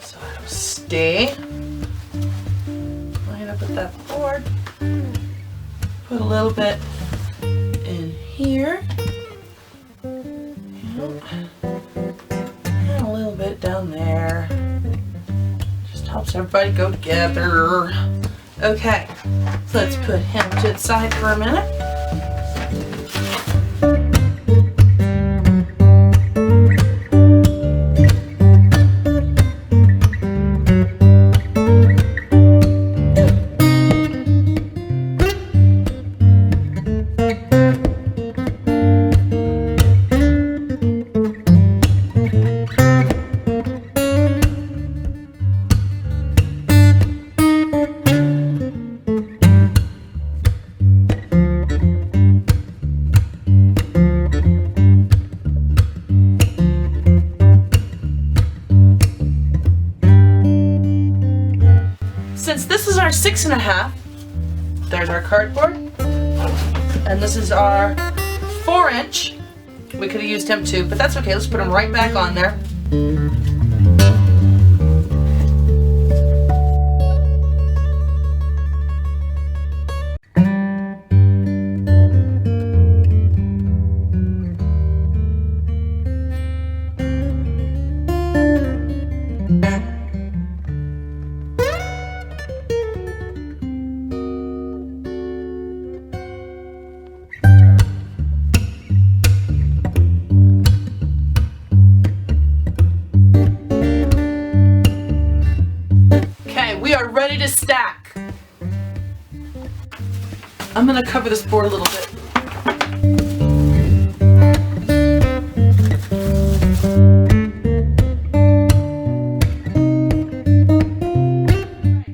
So it'll stay right up at that board. Put a little bit in here. And a little bit down there. Just helps everybody go together. Okay, so let's put him to the side for a minute. Since this is our 6.5, there's our cardboard, and this is our 4-inch. We could have used him too, but that's okay. Let's put him right back on there. We are ready to stack. I'm going to cover this board a little bit.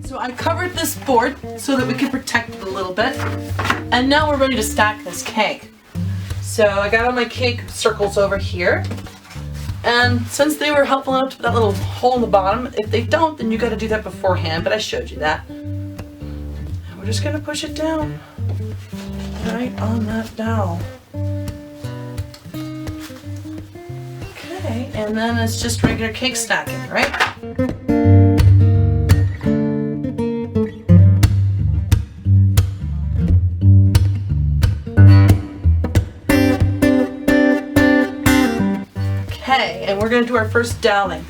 So I covered this board so that we can protect it a little bit. And now we're ready to stack this cake. So I got all my cake circles over here. And since they were helpful enough to put that little hole in the bottom, if they don't, then you got to do that beforehand, but I showed you that. And we're just going to push it down right on that dowel. Okay, and then it's just regular cake stacking, right? And we're going to do our first doweling.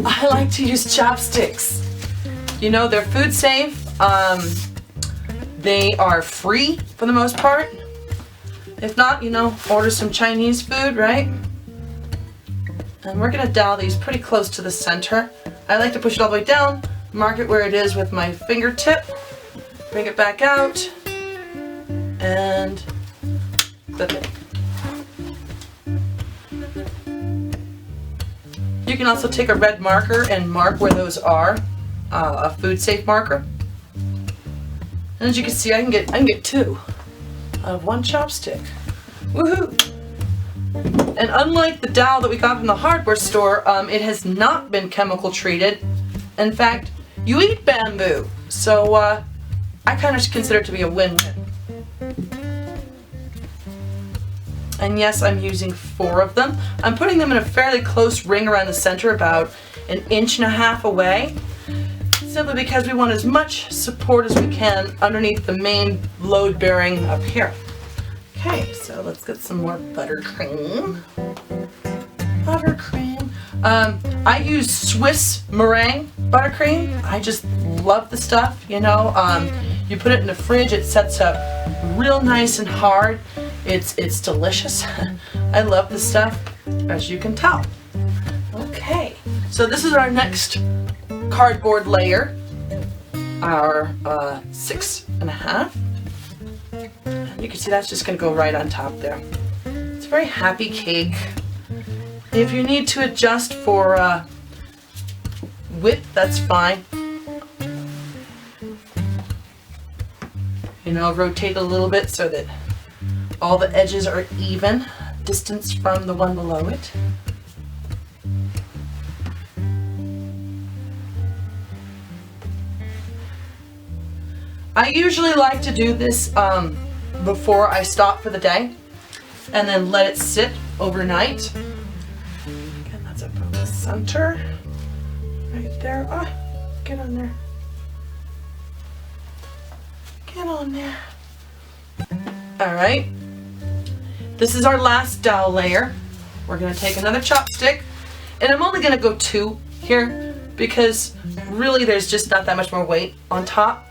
I like to use chopsticks. You know, they're food safe. They are free for the most part. If not, you know, order some Chinese food, right? And we're going to dowel these pretty close to the center. I like to push it all the way down, mark it where it is with my fingertip, bring it back out, and clip it. You can also take a red marker and mark where those are, a food safe marker. And as you can see, I can get 2 out of 1 chopstick. Woohoo! And unlike the dowel that we got from the hardware store, it has not been chemical treated. In fact, you eat bamboo, so I kind of consider it to be a win-win. And yes, I'm using 4 of them. I'm putting them in a fairly close ring around the center, about 1.5 inches away, simply because we want as much support as we can underneath the main load bearing up here. Okay, so let's get some more buttercream. Buttercream. I use Swiss meringue buttercream. I just love the stuff, you know. You put it in the fridge, it sets up real nice and hard. It's delicious. I love this stuff, as you can tell. Okay, so this is our next cardboard layer, our 6.5. And you can see that's just going to go right on top there. It's a very happy cake. If you need to adjust for width, that's fine. You know, rotate a little bit so that all the edges are even, distance from the one below it. I usually like to do this before I stop for the day, and then let it sit overnight. Again, that's up on the center, right there. Ah, get on there. Get on there. All right. This is our last dowel layer. We're going to take another chopstick, and I'm only going to go 2 here because really there's just not that much more weight on top.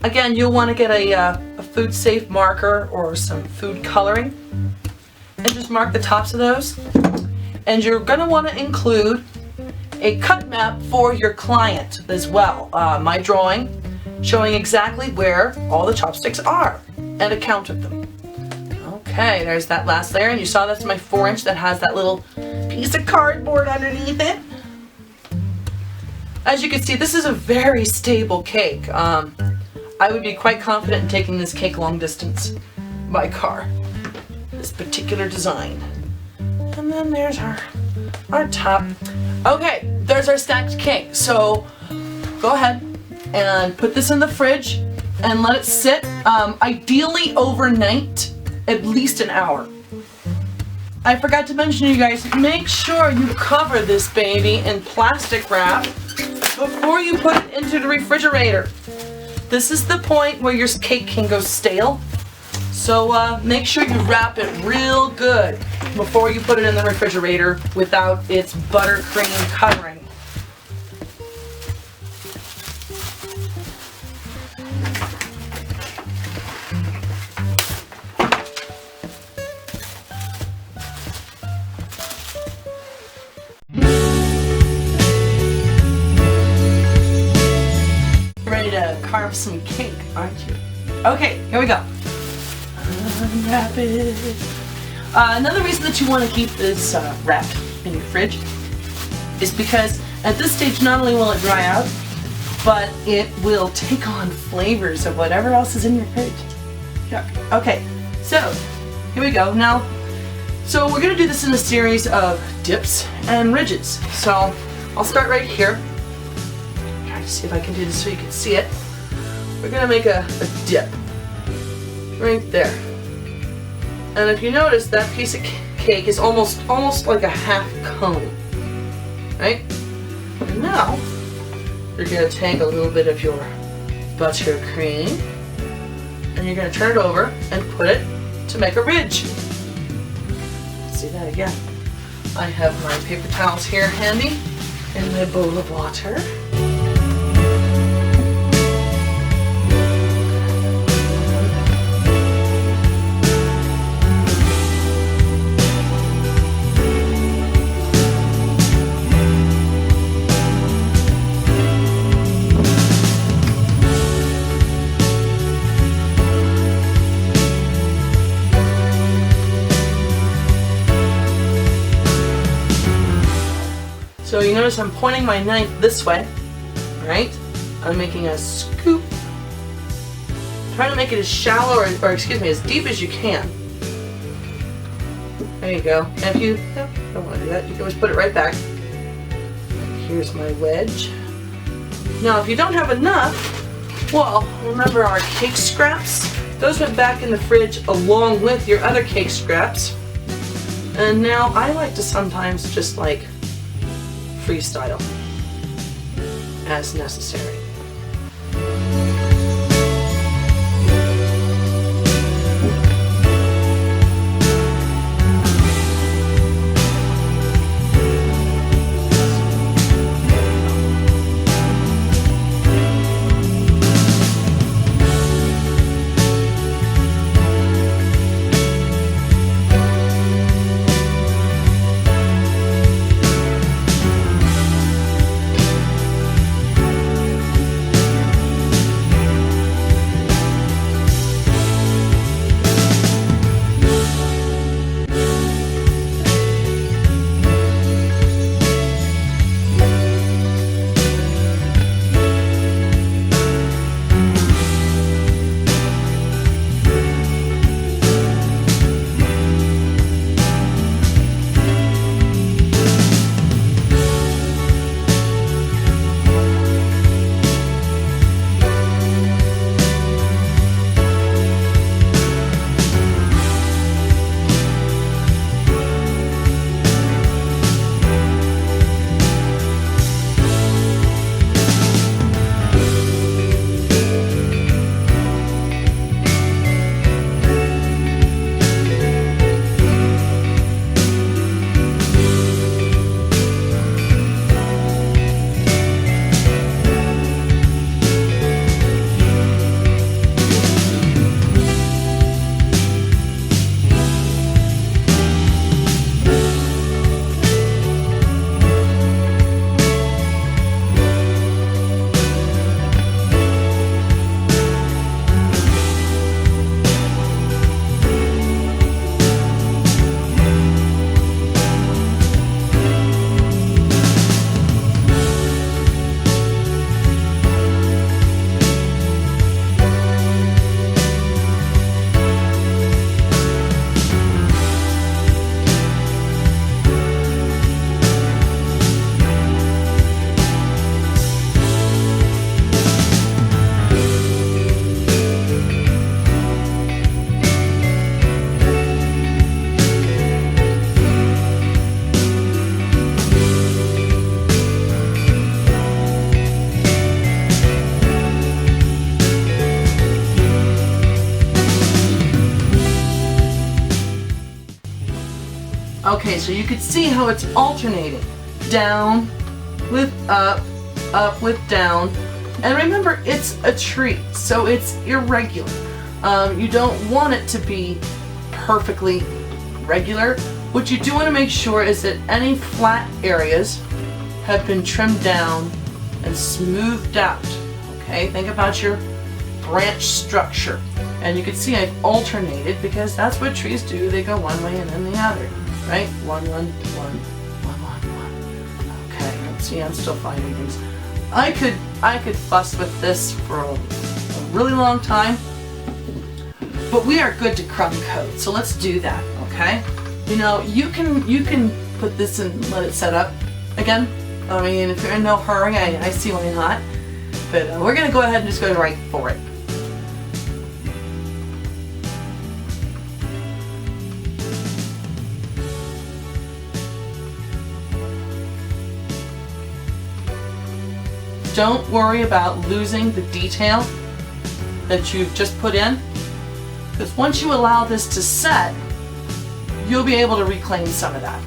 Again, you'll want to get a food safe marker or some food coloring and just mark the tops of those. And you're going to want to include a cut map for your client as well. My drawing showing exactly where all the chopsticks are and a count of them. Okay, there's that last layer, and you saw that's my 4-inch that has that little piece of cardboard underneath it. As you can see, this is a very stable cake. I would be quite confident in taking this cake long distance by car. This particular design. And then there's our top. Okay, there's our stacked cake. So go ahead and put this in the fridge and let it sit, ideally overnight, at least an hour. I forgot to mention, you guys, make sure you cover this baby in plastic wrap before you put it into the refrigerator. This is the point where your cake can go stale. So make sure you wrap it real good before you put it in the refrigerator without its buttercream covering. Ready to carve some cake, aren't you? Okay, here we go. Unwrap it. Another reason that you want to keep this wrapped in your fridge is because at this stage not only will it dry out, but it will take on flavors of whatever else is in your fridge. Yuck. Okay, so here we go. Now, so we're going to do this in a series of dips and ridges. So I'll start right here. Try to see if I can do this so you can see it. We're going to make a dip right there. And if you notice, that piece of cake is almost like a half cone, right? And now, you're going to take a little bit of your buttercream, and you're going to turn it over and put it to make a ridge. Let's see that again. I have my paper towels here handy in my bowl of water. So you notice I'm pointing my knife this way right? I'm making a scoop. Trying to make it as shallow or excuse me, as deep as you can. There you go. And if you don't want to do that, you can always put it right back. Here's my wedge. Now, if you don't have enough, well, remember our cake scraps? Those went back in the fridge along with your other cake scraps. And now I like to sometimes just like freestyle as necessary. Okay, so you can see how it's alternating. Down with up, up with down. And remember, it's a tree, so it's irregular. You don't want it to be perfectly regular. What you do want to make sure is that any flat areas have been trimmed down and smoothed out. Okay, think about your branch structure. And you can see I've alternated because that's what trees do. They go one way and then the other, right? One. Okay, let's see, I'm still finding things. I could fuss with this for a really long time, but we are good to crumb coat, so let's do that, okay? You know, you can put this and let it set up again. I mean, if you're in no hurry, I see why not. But we're gonna go ahead and just go right for it. Don't worry about losing the detail that you've just put in, because once you allow this to set, you'll be able to reclaim some of that.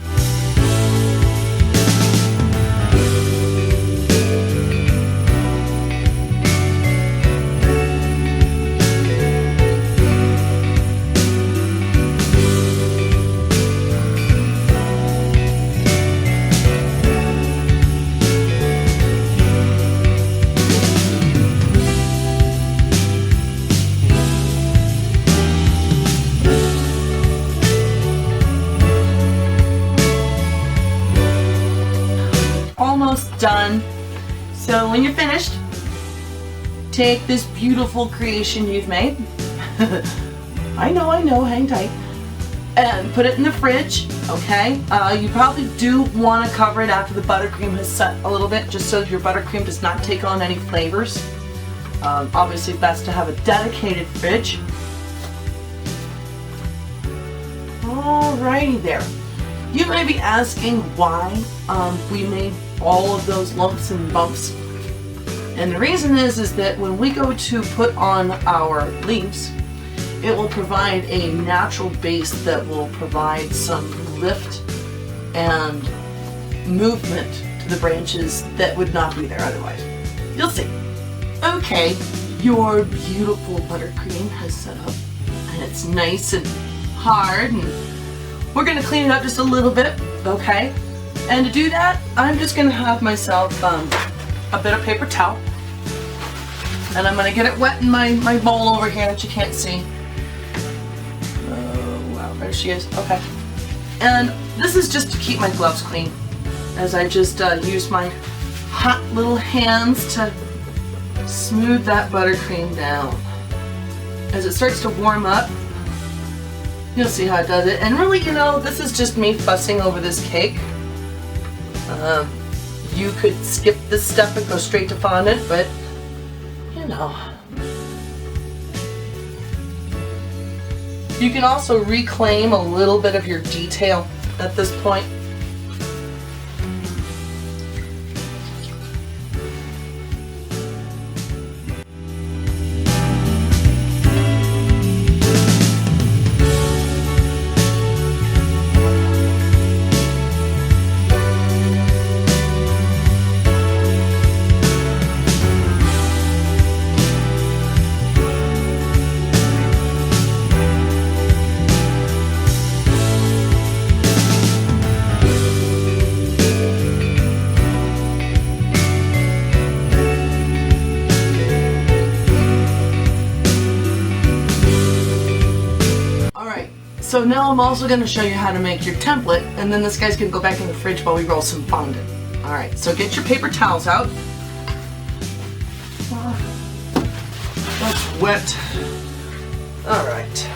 Almost done. So when you're finished, take this beautiful creation you've made. I know, hang tight. And put it in the fridge, okay? You probably do want to cover it after the buttercream has set a little bit, just so your buttercream does not take on any flavors. Obviously best to have a dedicated fridge. Alrighty there. You may be asking why we made all of those lumps and bumps. And the reason is that when we go to put on our leaves, it will provide a natural base that will provide some lift and movement to the branches that would not be there otherwise. You'll see. Okay, your beautiful buttercream has set up and it's nice and hard, and we're going to clean it up just a little bit, okay? And to do that, I'm just going to have myself a bit of paper towel, and I'm going to get it wet in my bowl over here that you can't see. There she is. Okay. And this is just to keep my gloves clean, as I just use my hot little hands to smooth that buttercream down. As it starts to warm up, you'll see how it does it. And really, you know, this is just me fussing over this cake. You could skip this step and go straight to fondant, but you know. You can also reclaim a little bit of your detail at this point. So now I'm also going to show you how to make your template, and then this guy's going to go back in the fridge while we roll some fondant. Alright, so get your paper towels out. That's wet. Alright.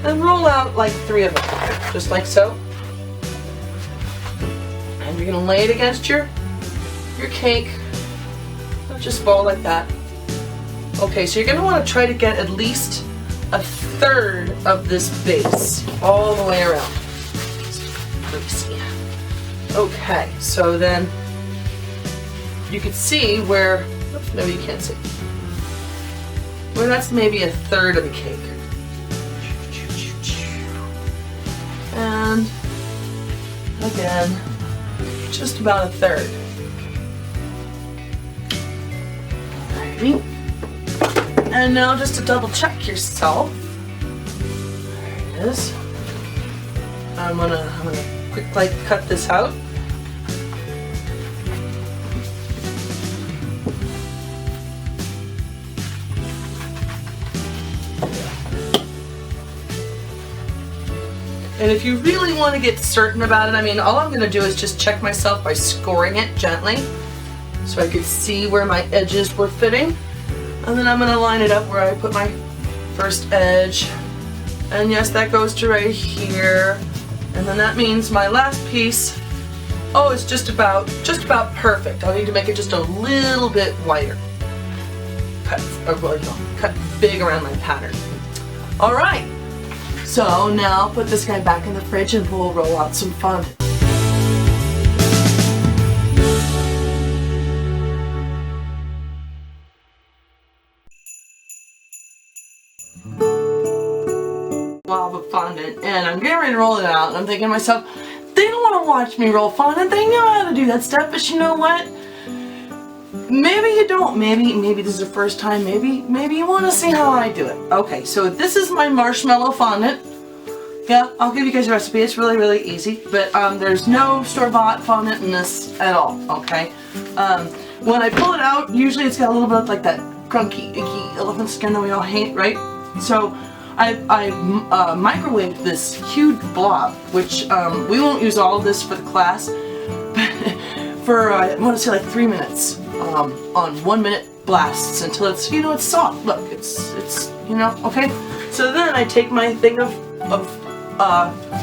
And roll out like 3 of them, just like so. And you're going to lay it against your cake. Just roll like that. Okay, so you're going to want to try to get at least a third of this base all the way around. Let me see. Okay, so then you can see where, oops, maybe you can't see, where that's maybe a third of the cake. And again, just about a third. Alrighty. And now just to double check yourself, there it is. I'm gonna quick like cut this out. And if you really want to get certain about it, I mean, all I'm going to do is just check myself by scoring it gently so I could see where my edges were fitting. And then I'm going to line it up where I put my first edge. And yes, that goes to right here. And then that means my last piece, oh, it's just about perfect. I'll need to make it just a little bit wider. Cut big around my pattern. All right. So now put this guy back in the fridge and we'll roll out some fondant. Lava fondant, and I'm getting ready to roll it out, and I'm thinking to myself, they don't want to watch me roll fondant, they know how to do that stuff, but you know what? Maybe you don't, maybe this is the first time, maybe you want to see how I do it. Okay, so this is my marshmallow fondant. Yeah, I'll give you guys a recipe, it's really, really easy, but there's no store-bought fondant in this at all, okay? When I pull it out, usually it's got a little bit of like that crunky, icky elephant skin that we all hate, right? So I microwaved this huge blob, which we won't use all of this for the class, but for I want to say like 3 minutes. on 1-minute blasts until it's, you know, it's soft. Look, it's you know, okay? So then I take my thing of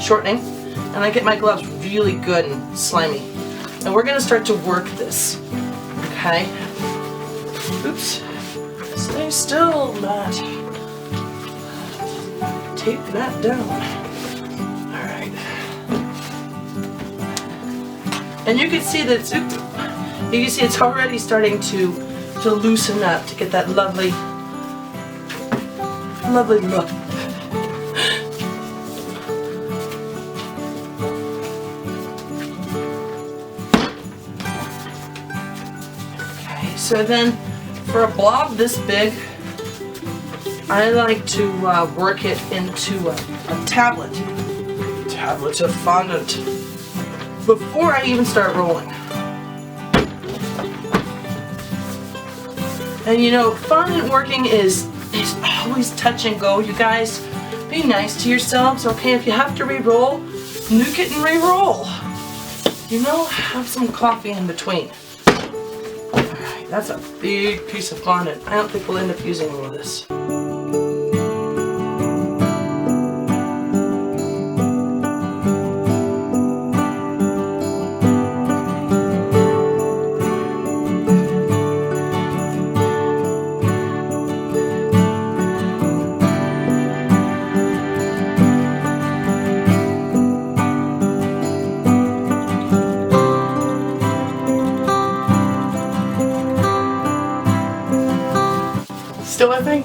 shortening and I get my gloves really good and slimy. And we're gonna start to work this, okay? Oops, stay still, Matt. Tape that down. All right. And you can see that it's already starting to loosen up, to get that lovely look. Okay, so then for a blob this big, I like to work it into a tablet of fondant before I even start rolling. And you know, fondant working is always touch and go, you guys. Be nice to yourselves, okay? If you have to re-roll, nuke it and re-roll. You know, have some coffee in between. Alright, that's a big piece of fondant. I don't think we'll end up using all of this. Still with me?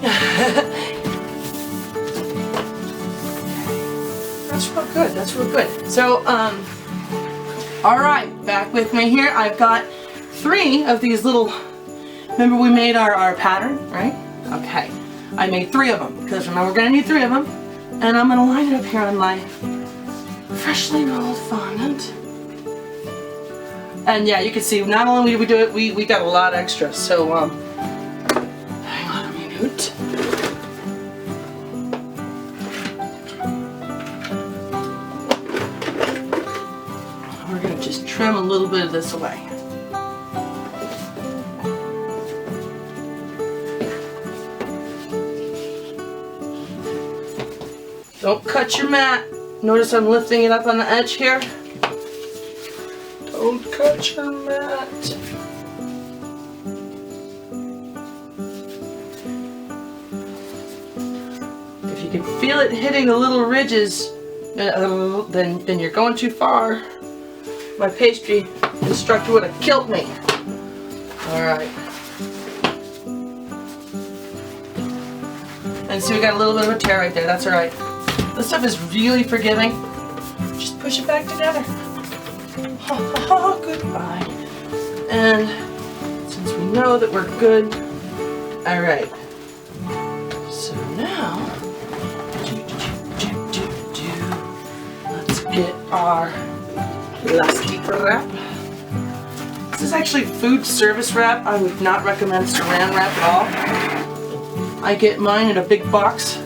That's real good, that's real good. So, alright, back with me here. I've got 3 of these little, remember we made our pattern, right? Okay, I made 3 of them, because remember we're going to need 3 of them. And I'm going to line it up here on my freshly rolled fondant. And yeah, you can see, not only did we do it, we got a lot extra. So, we're going to just trim a little bit of this away. Don't cut your mat. Notice I'm lifting it up on the edge here. Don't cut your mat. If you can feel it hitting the little ridges, then you're going too far. My pastry instructor would have killed me. Alright. And see, we got a little bit of a tear right there. That's alright. This stuff is really forgiving. Just push it back together. Goodbye. And since we know that we're good, alright. So now, let's get our elastic wrap. This is actually food service wrap. I would not recommend saran wrap at all. I get mine in a big box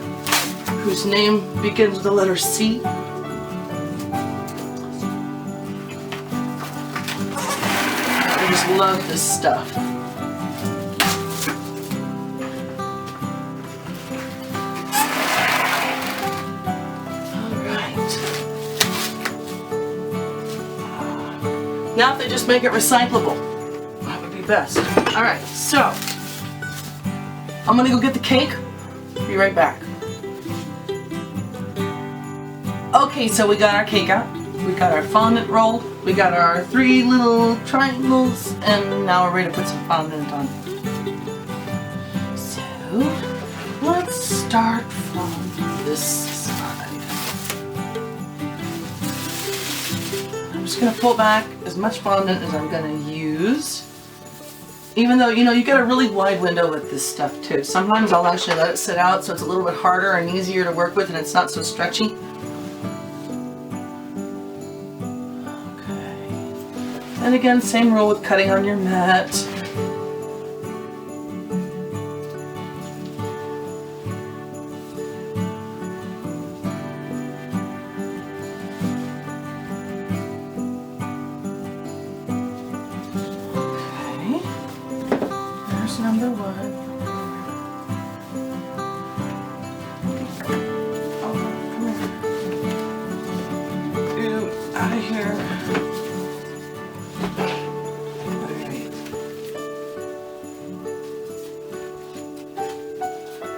whose name begins with the letter C. I just love this stuff. Now if they just make it recyclable, that would be best. Alright, so I'm gonna go get the cake. Be right back. Okay, so we got our cake out. We got our fondant rolled. We got our 3 little triangles, and now we're ready to put some fondant on. So let's start from this side. I'm just gonna pull back as much fondant as I'm gonna use. Even though, you know, you get a really wide window with this stuff too. Sometimes I'll actually let it sit out so it's a little bit harder and easier to work with and it's not so stretchy. Okay. And again, same rule with cutting on your mat.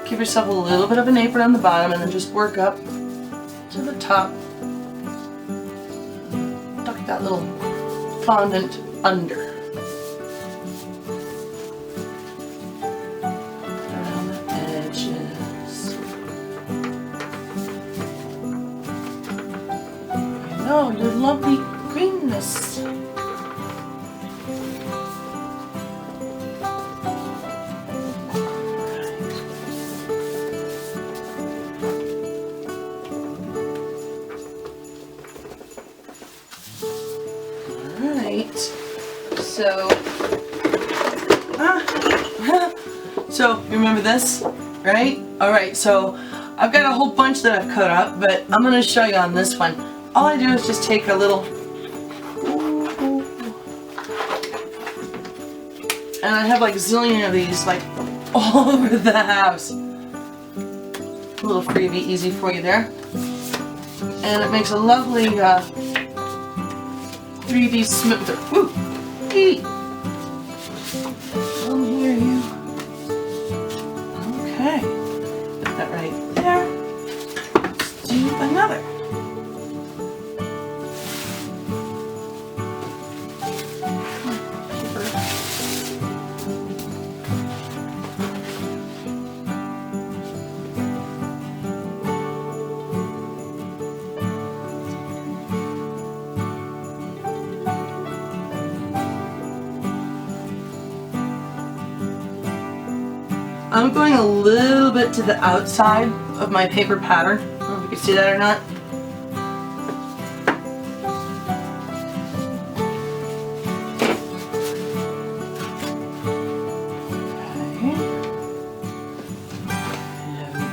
Give yourself a little bit of an apron on the bottom and then just work up to the top. Tuck that little fondant under. Around the edges. I know, your lovely greenness. So you remember this, right? All right, so I've got a whole bunch that I've cut up, but I'm going to show you on this one. All I do is just take a little, and I have like a zillion of these like all over the house. A little freebie, easy for you there. And it makes a lovely 3D smoother. Woo! Eat! Come here, you. Okay. Put that right there. Let's do another. I'm going a little bit to the outside of my paper pattern. I don't know if you can see that or not. Okay.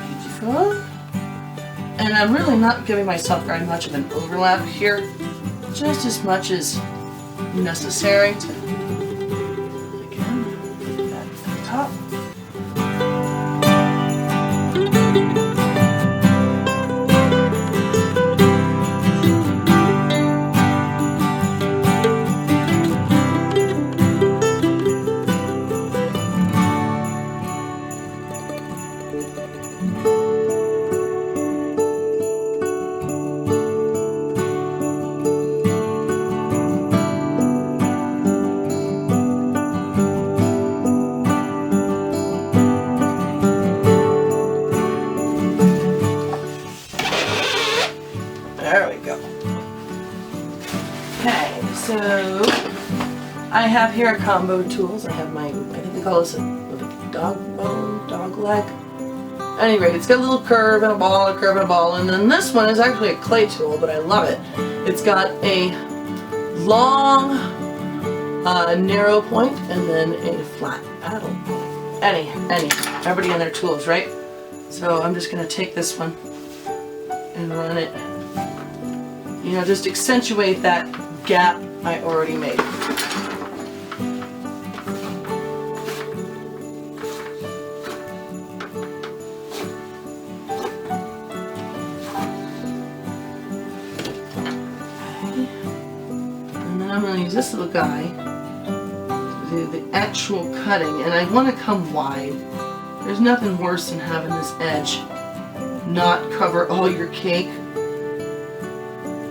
Beautiful. And I'm really not giving myself very much of an overlap here, just as much as necessary to, again, put that at the top. There we go. Okay, so I have here combo tools. I have my, I think they call this a dog bone, dog leg. Anyway, it's got a little curve and a ball, a curve and a ball, and then this one is actually a clay tool, but I love it. It's got a long, narrow point and then a flat paddle point. Everybody and their tools, right? So I'm just going to take this one and run it. You know, just accentuate that gap I already made. And then I'm going to use this little guy to do the actual cutting, and I want to come wide. There's nothing worse than having this edge not cover all your cake.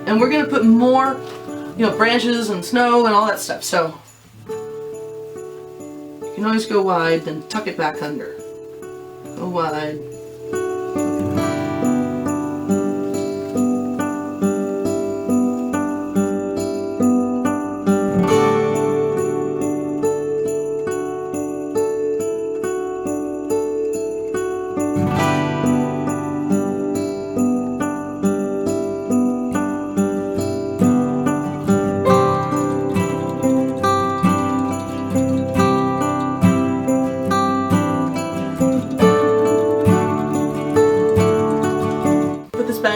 And we're going to put more, you know, branches and snow and all that stuff. So you can always go wide, then tuck it back under. Go wide.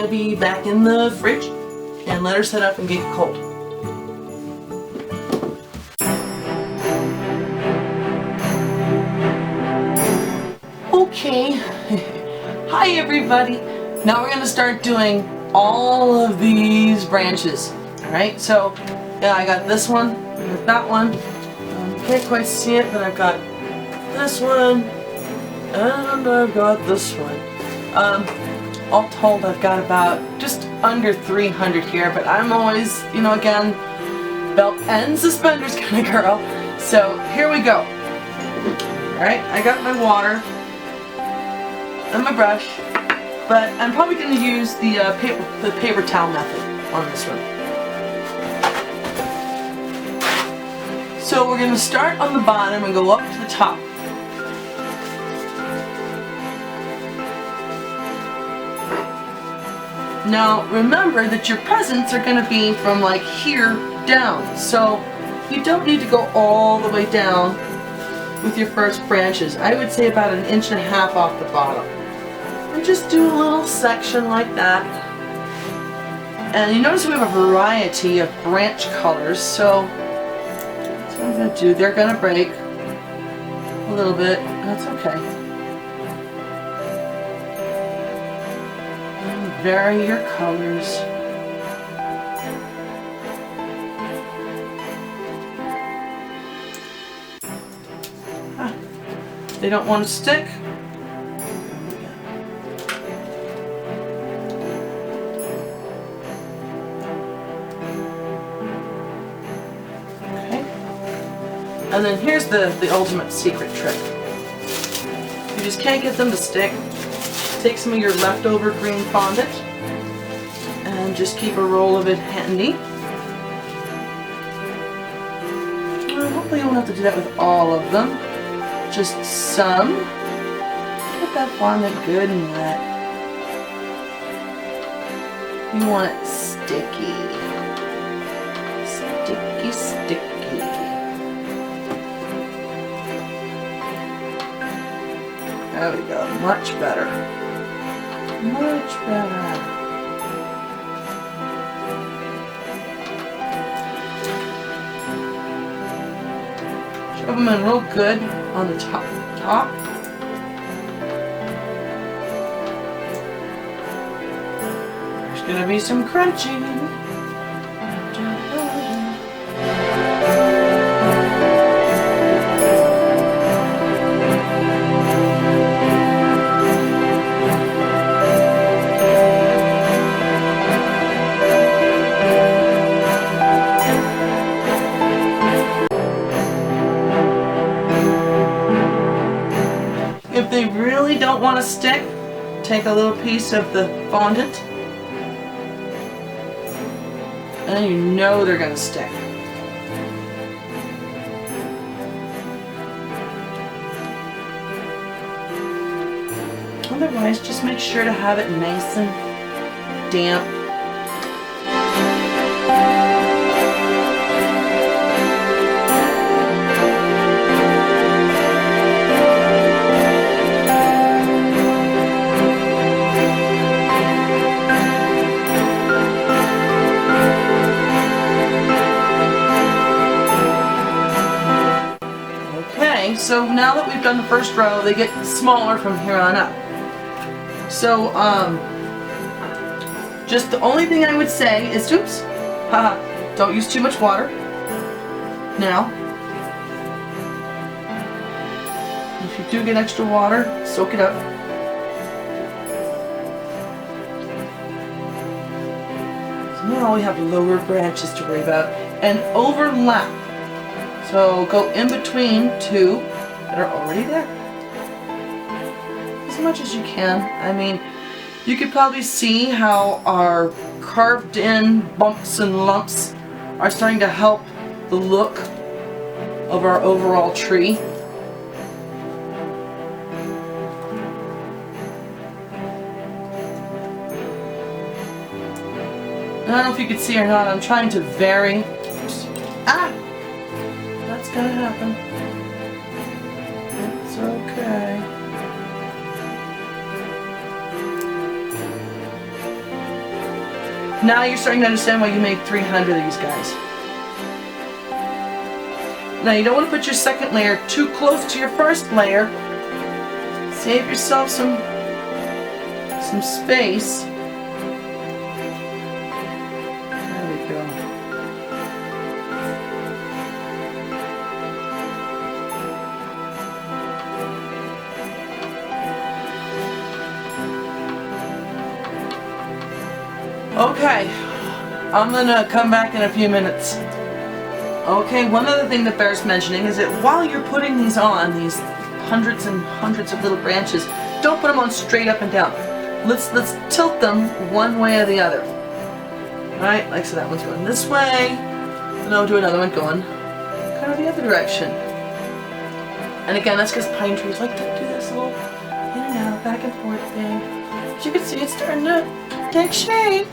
Be back in the fridge and let her set up and get cold. Okay, hi everybody. Now we're going to start doing all of these branches. Alright, so yeah, I got this one, I got that one. You can't quite see it, but I've got this one And I've got this one. All told, I've got about just under 300 here, but I'm always, you know, again, belt and suspenders kind of girl. So here we go. Alright, I got my water and my brush, but I'm probably going to use the paper towel method on this one. So we're going to start on the bottom and go up to the top. Now remember that your presents are going to be from like here down, so you don't need to go all the way down with your first branches. I would say about 1.5 inches off the bottom. And just do a little section like that. And you notice we have a variety of branch colors, so that's what I'm going to do. They're going to break a little bit. That's okay. Vary your colors. They don't want to stick. Okay. And then here's the ultimate secret trick. You just can't get them to stick. Take some of your leftover green fondant and just keep a roll of it handy. Well, hopefully you won't have to do that with all of them. Just some. Get that fondant good and wet. You want it sticky. Sticky, sticky. There we go. Much better. Much better. Shove them in real good on the top. There's gonna be some crunching. If they really don't want to stick, take a little piece of the fondant, and you know they're going to stick. Otherwise, just make sure to have it nice and damp. So now that we've done the first row, they get smaller from here on up. So, just the only thing I would say is, oops, haha, don't use too much water. Now, if you do get extra water, soak it up. So now we have lower branches to worry about and overlap. So go in between two that are already there. As much as you can. I mean, you could probably see how our carved in bumps and lumps are starting to help the look of our overall tree. I don't know if you could see or not, I'm trying to vary. Ah! That's gonna happen. It's okay. Now you're starting to understand why you made 300 of these guys. Now you don't want to put your second layer too close to your first layer. Save yourself some space. There we go. Okay, I'm gonna come back in a few minutes. Okay, one other thing that bears mentioning is that while you're putting these on, these hundreds and hundreds of little branches, don't put them on straight up and down. Let's tilt them one way or the other. Alright, like so that one's going this way, and I'll do another one going kind of the other direction. And again, that's because pine trees like to do this little in and out, back and forth thing. As you can see, it's starting to take shape.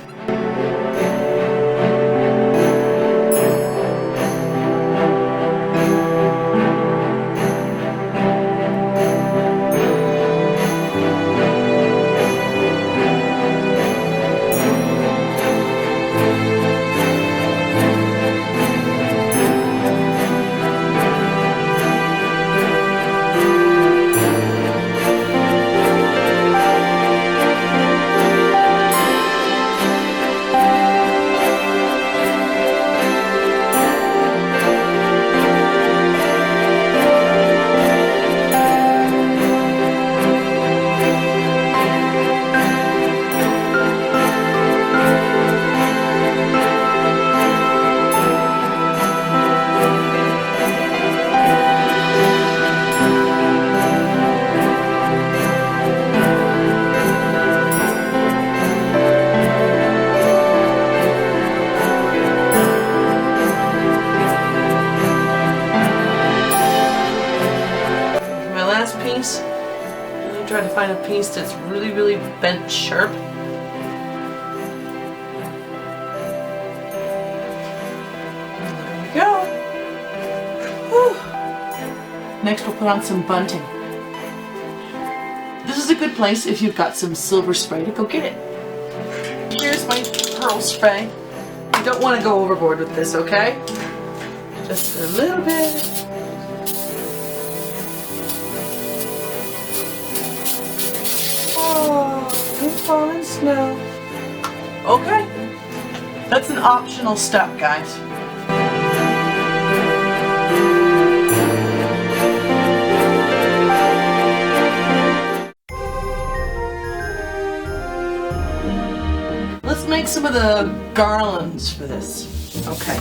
Piece. Really try to find a piece that's really, really bent sharp. There we go. Whew. Next we'll put on some bunting. This is a good place if you've got some silver spray to go get it. Here's my pearl spray. You don't want to go overboard with this, okay? Just a little bit. Falling snow. Okay, that's an optional step, guys. Let's make some of the garlands for this. Okay,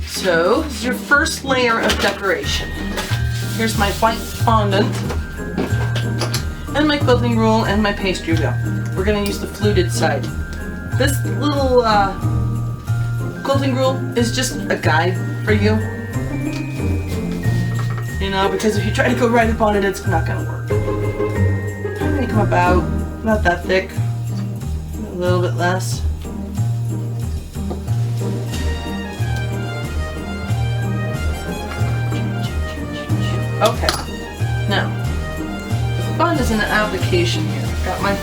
so this is your first layer of decoration. Here's my white fondant and my quilting rule and my pastry wheel. We're going to use the fluted side. This little quilting rule is just a guide for you. You know, because if you try to go right up on it, it's not going to work. Make them about, not that thick, a little bit less. Okay, now, the fun is in the application here. I've got my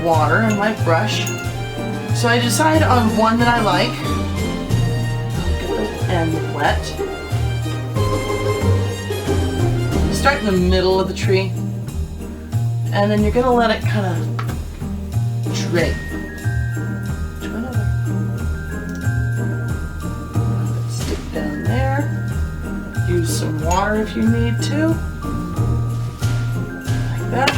water and my brush. So I decide on one that I like. I'll get the end wet. Start in the middle of the tree. And then you're going to let it kind of drape to another. Stick down there. Use some water if you need to. Like that.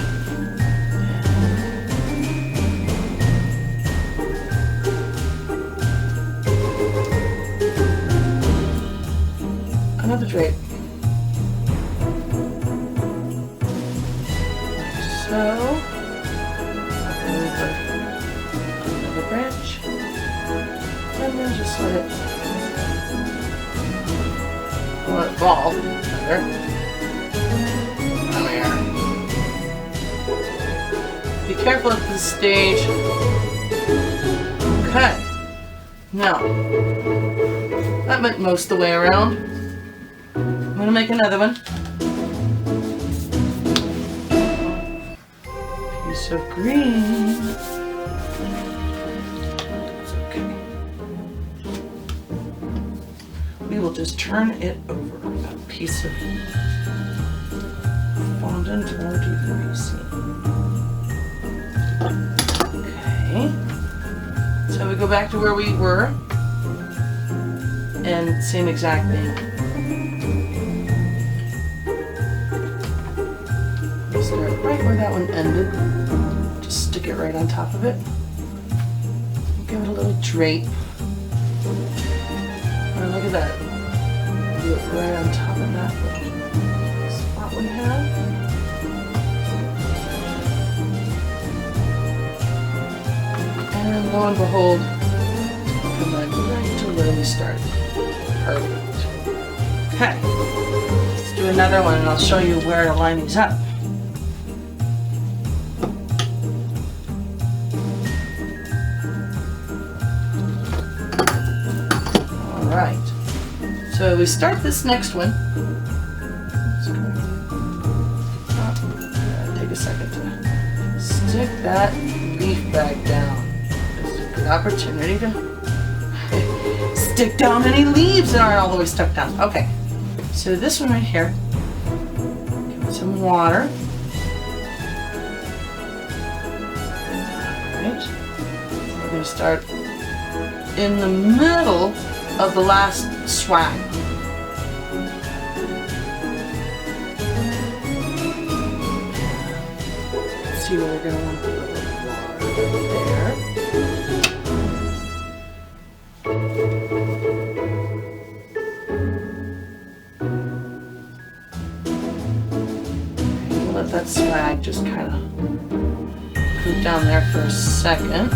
Another drape. So, over another branch, and then just let it fall. There. Come here. Be careful at this stage. Okay. Now, that went most of the way around. I'm going to make another one. Piece of green. It's okay. We will just turn it over a piece of fondant or PVC. Okay. So we go back to where we were. And same exact thing. Start right where that one ended. Just stick it right on top of it. give it a little drape. Oh, look at that. Do it right on top of that little spot we have. And lo and behold, come back right to where we started. Perfect. Okay, let's do another one and I'll show you where to line these up. Alright, so we start this next one. Take a second to stick that leaf back down. It's a good opportunity to stick down any leaves that aren't all the way stuck down. Okay, so this one right here, give it some water. Alright, we're going to start in the middle of the last swag. Let's see where we're going to want to put a little water there. Let that swag just kind of cool down there for a second.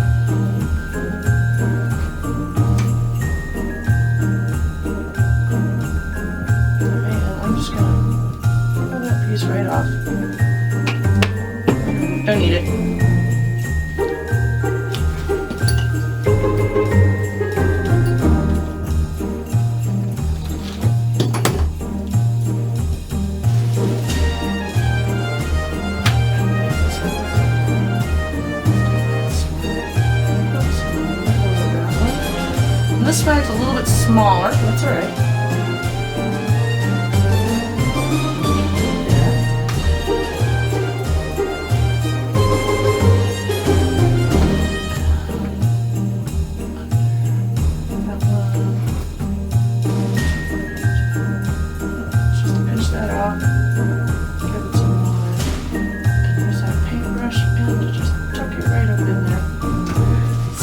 Right off. Don't need it. And this bag's a little bit smaller, but that's alright.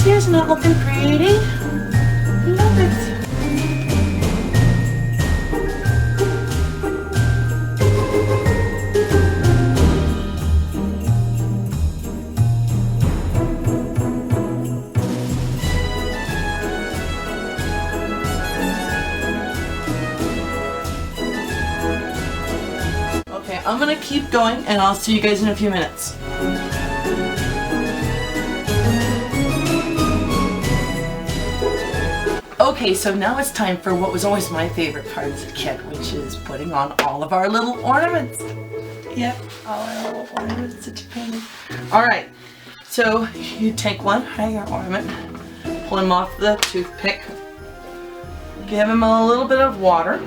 Isn't it looking pretty? Love it. Okay, I'm gonna keep going and I'll see you guys in a few minutes. Okay, so now it's time for what was always my favorite part as a kid, which is putting on all of our little ornaments. Yep, all our little ornaments that you painted. Alright, so you take one your ornament, pull him off the toothpick, give him a little bit of water,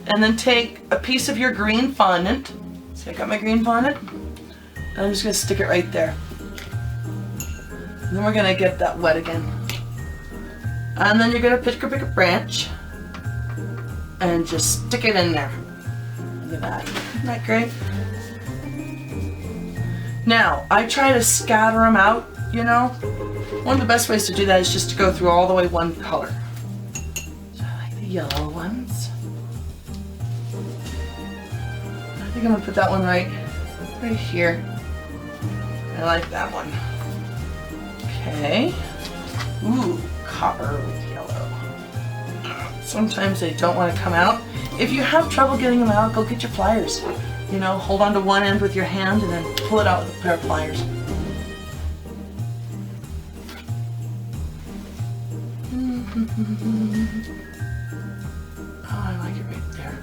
and then take a piece of your green fondant. See, I got my green fondant, and I'm just going to stick it right there. And then we're going to get that wet again. And then you're going to pick a branch and just stick it in there. Look at that. Isn't that great? Now, I try to scatter them out, you know. One of the best ways to do that is just to go through all the way one color. So I like the yellow ones. I think I'm going to put that one right here. I like that one. Okay. Ooh. Copper with yellow. Sometimes they don't want to come out. If you have trouble getting them out, go get your pliers. You know, hold on to one end with your hand and then pull it out with a pair of pliers. Oh, I like it right there.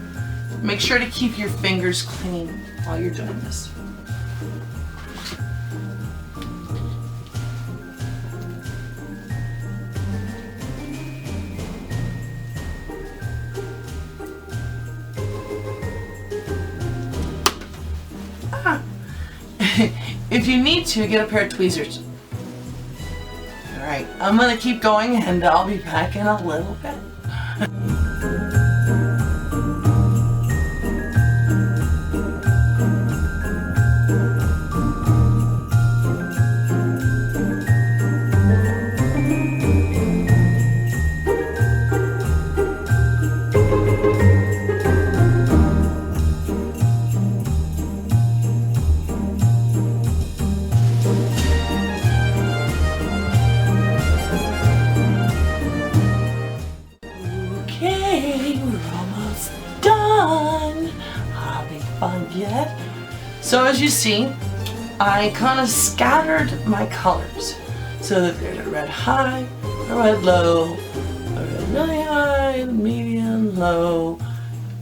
Make sure to keep your fingers clean while you're doing this. If you need to, get a pair of tweezers. Alright, I'm going to keep going and I'll be back in a little bit. fun yet. So as you see, I kind of scattered my colors so that there's a red high, a red low, a red really high, medium, low,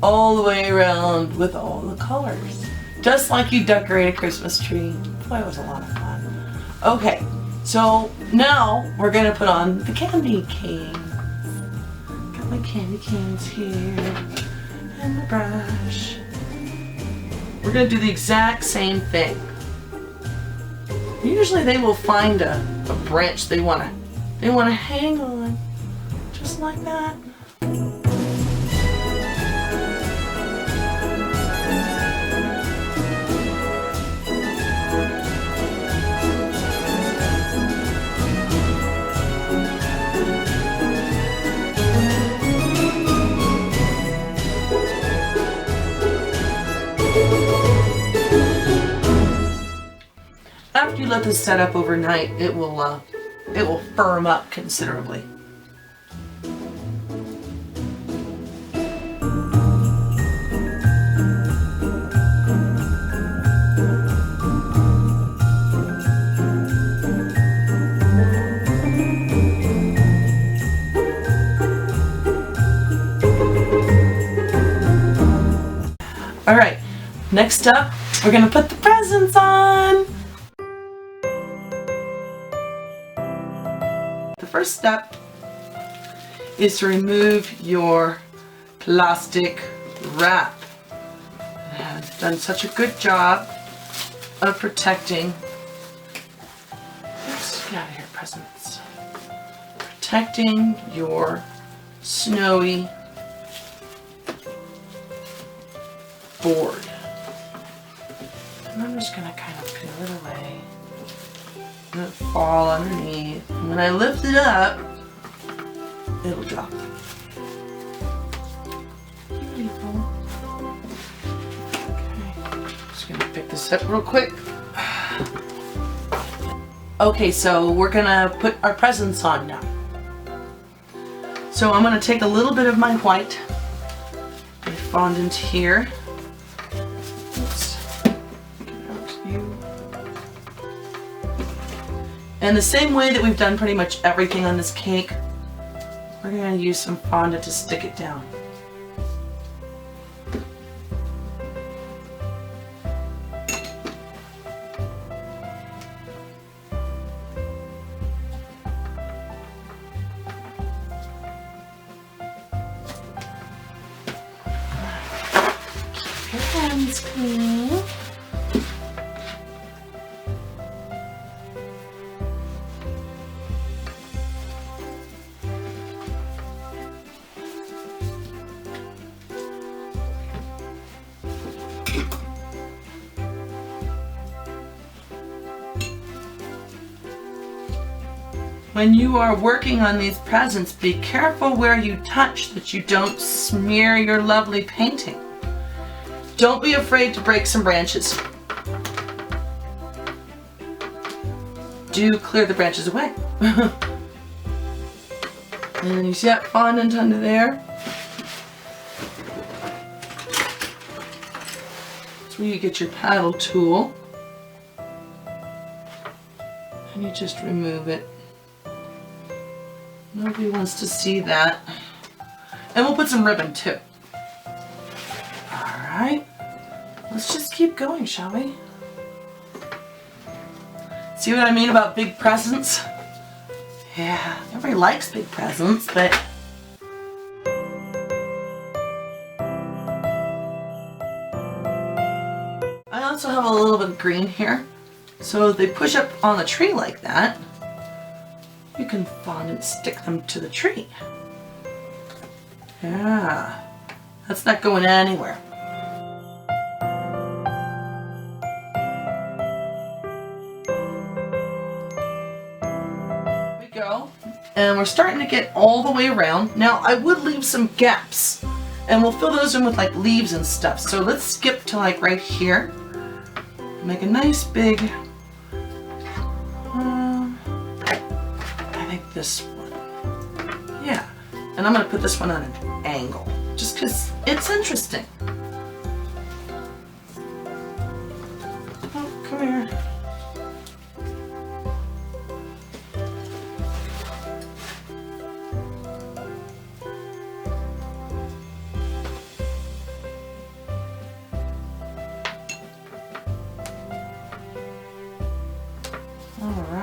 all the way around with all the colors. Just like you decorate a Christmas tree. Boy, it was a lot of fun. Okay, so now we're gonna put on the candy canes. Got my candy canes here and the brush. We're gonna do the exact same thing. Usually they will find a branch they wanna hang on, just like that. After you let this set up overnight, it will firm up considerably. All right, next up, we're gonna put the presents on. The first step is to remove your plastic wrap. It has done such a good job of protecting, oops, get out of here, presents. Protecting your snowy board. And I'm just gonna kind of peel it away. And it'll fall underneath. And when I lift it up, it'll drop. Beautiful. Okay, just gonna pick this up real quick. Okay, so we're gonna put our presents on now. So I'm gonna take a little bit of my white fondant here. Oops. And the same way that we've done pretty much everything on this cake, we're going to use some fondant to stick it down. Keep your hands clean. When you are working on these presents, be careful where you touch that you don't smear your lovely painting. Don't be afraid to break some branches. Do clear the branches away. And then you see that fondant under there? That's where you get your paddle tool. And you just remove it. Nobody wants to see that. And we'll put some ribbon too. Alright. Let's just keep going, shall we? See what I mean about big presents? Yeah, everybody likes big presents, but I also have a little bit of green here. So if they push up on the tree like that, you can fondant stick them to the tree. Yeah, that's not going anywhere. There we go. And we're starting to get all the way around. Now I would leave some gaps and we'll fill those in with like leaves and stuff. So let's skip to like right here. Make a nice big, this one. Yeah, and I'm going to put this one on an angle just because it's interesting.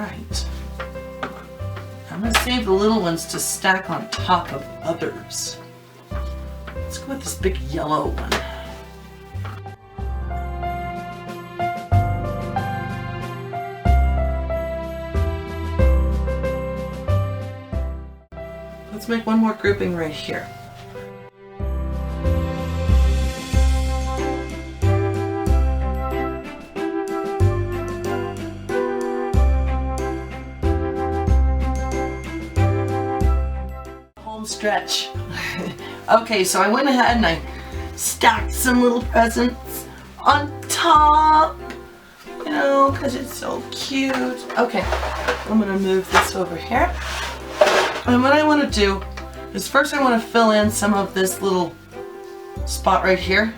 right. I'm going to save the little ones to stack on top of others. Let's go with this big yellow one. Let's make one more grouping right here. Home stretch. Okay, so I went ahead and I stacked some little presents on top, you know, because it's so cute. Okay, I'm going to move this over here. And what I want to do is first I want to fill in some of this little spot right here.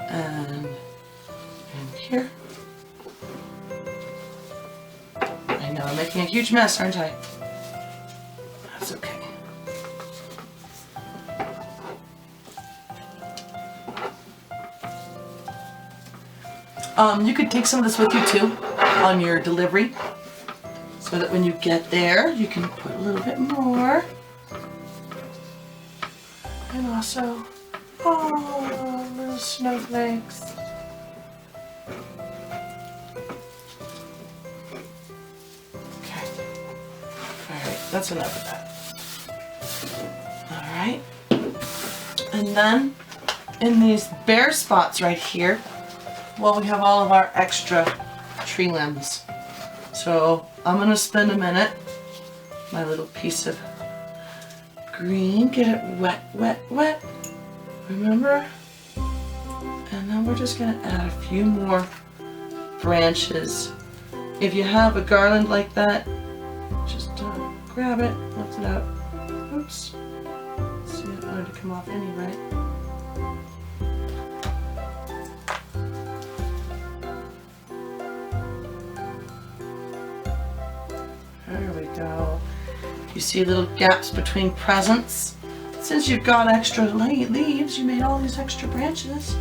And in here. I know I'm making a huge mess, aren't I? That's okay. You could take some of this with you too on your delivery, so that when you get there you can put a little bit more. And also, oh, little snowflakes. Okay. Alright, that's enough of that. Alright. And then in these bare spots right here, well, we have all of our extra tree limbs. So I'm going to spend a minute, my little piece of green, get it wet, wet, wet. Remember? And then we're just going to add a few more branches. If you have a garland like that, just grab it, lift it up. Oops. See, it wanted to come off anyway. There we go. You see little gaps between presents? Since you've got extra leaves, you made all these extra branches.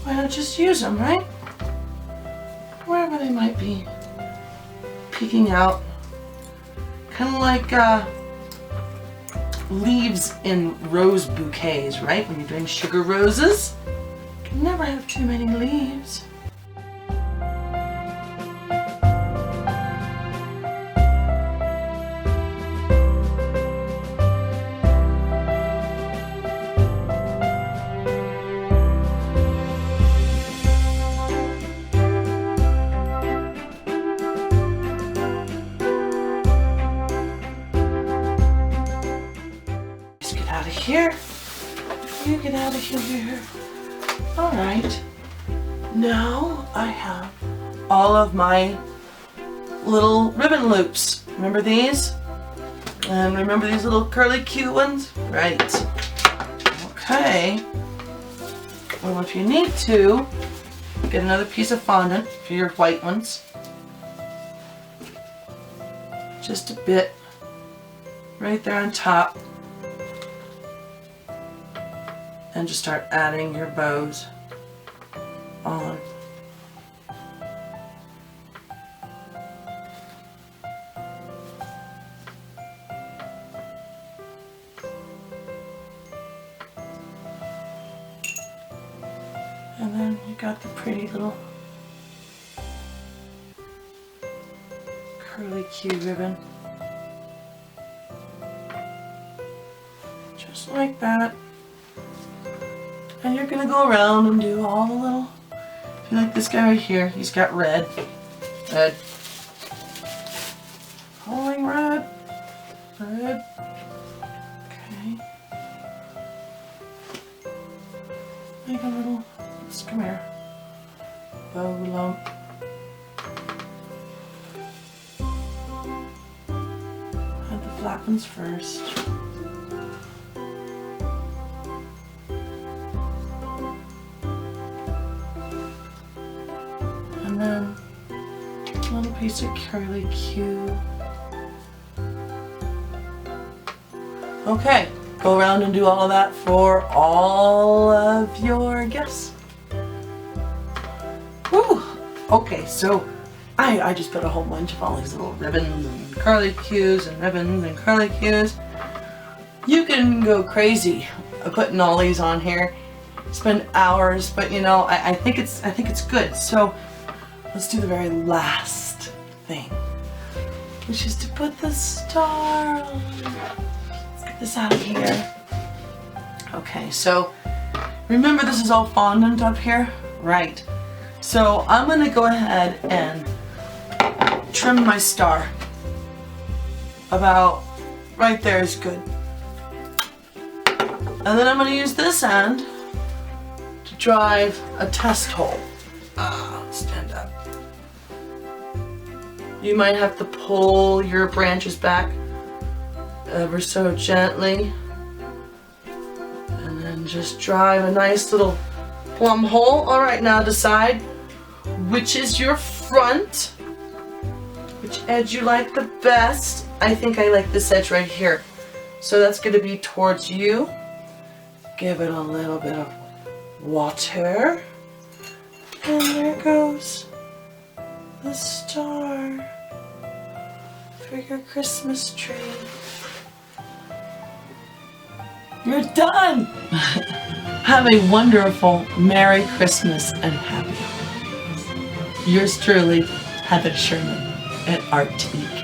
Why not just use them, right? Wherever they might be peeking out. Kind of like leaves in rose bouquets, right? When you're doing sugar roses, you can never have too many leaves. Here, you get out of here. All right, now I have all of my little ribbon loops. Remember these? And remember these little curly cute ones? Right. Okay. Well, if you need to, get another piece of fondant for your white ones. Just a bit right there on top. And just start adding your bows on. And then you got the pretty little curly cute ribbon. Just like that. And you're gonna go around and do all the little, if you like this guy right here, he's got red. Red. Following red. Red. Okay. Make a little, let's come here. Bow lump. Add the flat ones first. And then a little piece of curly Q. Okay, go around and do all of that for all of your gifts. Okay, so I just put a whole bunch of all these little ribbons and curlicues and ribbons and curlicues. You can go crazy putting all these on here, spend hours, but you know, I think it's good. So let's do the very last thing, which is to put the star on. Let's get this out of here. Okay, so remember this is all fondant up here? Right. So I'm gonna go ahead and trim my star. About right there is good. And then I'm going to use this end to drive a test hole. Stand up. You might have to pull your branches back ever so gently. And then just drive a nice little plumb hole. Alright, now decide which is your front. Which edge you like the best. I think I like this edge right here. So that's going to be towards you. Give it a little bit of water. And there goes the star for your Christmas tree. You're done! Have a wonderful Merry Christmas and Happy Holidays. Yours truly, Heather Sherman at Art to Be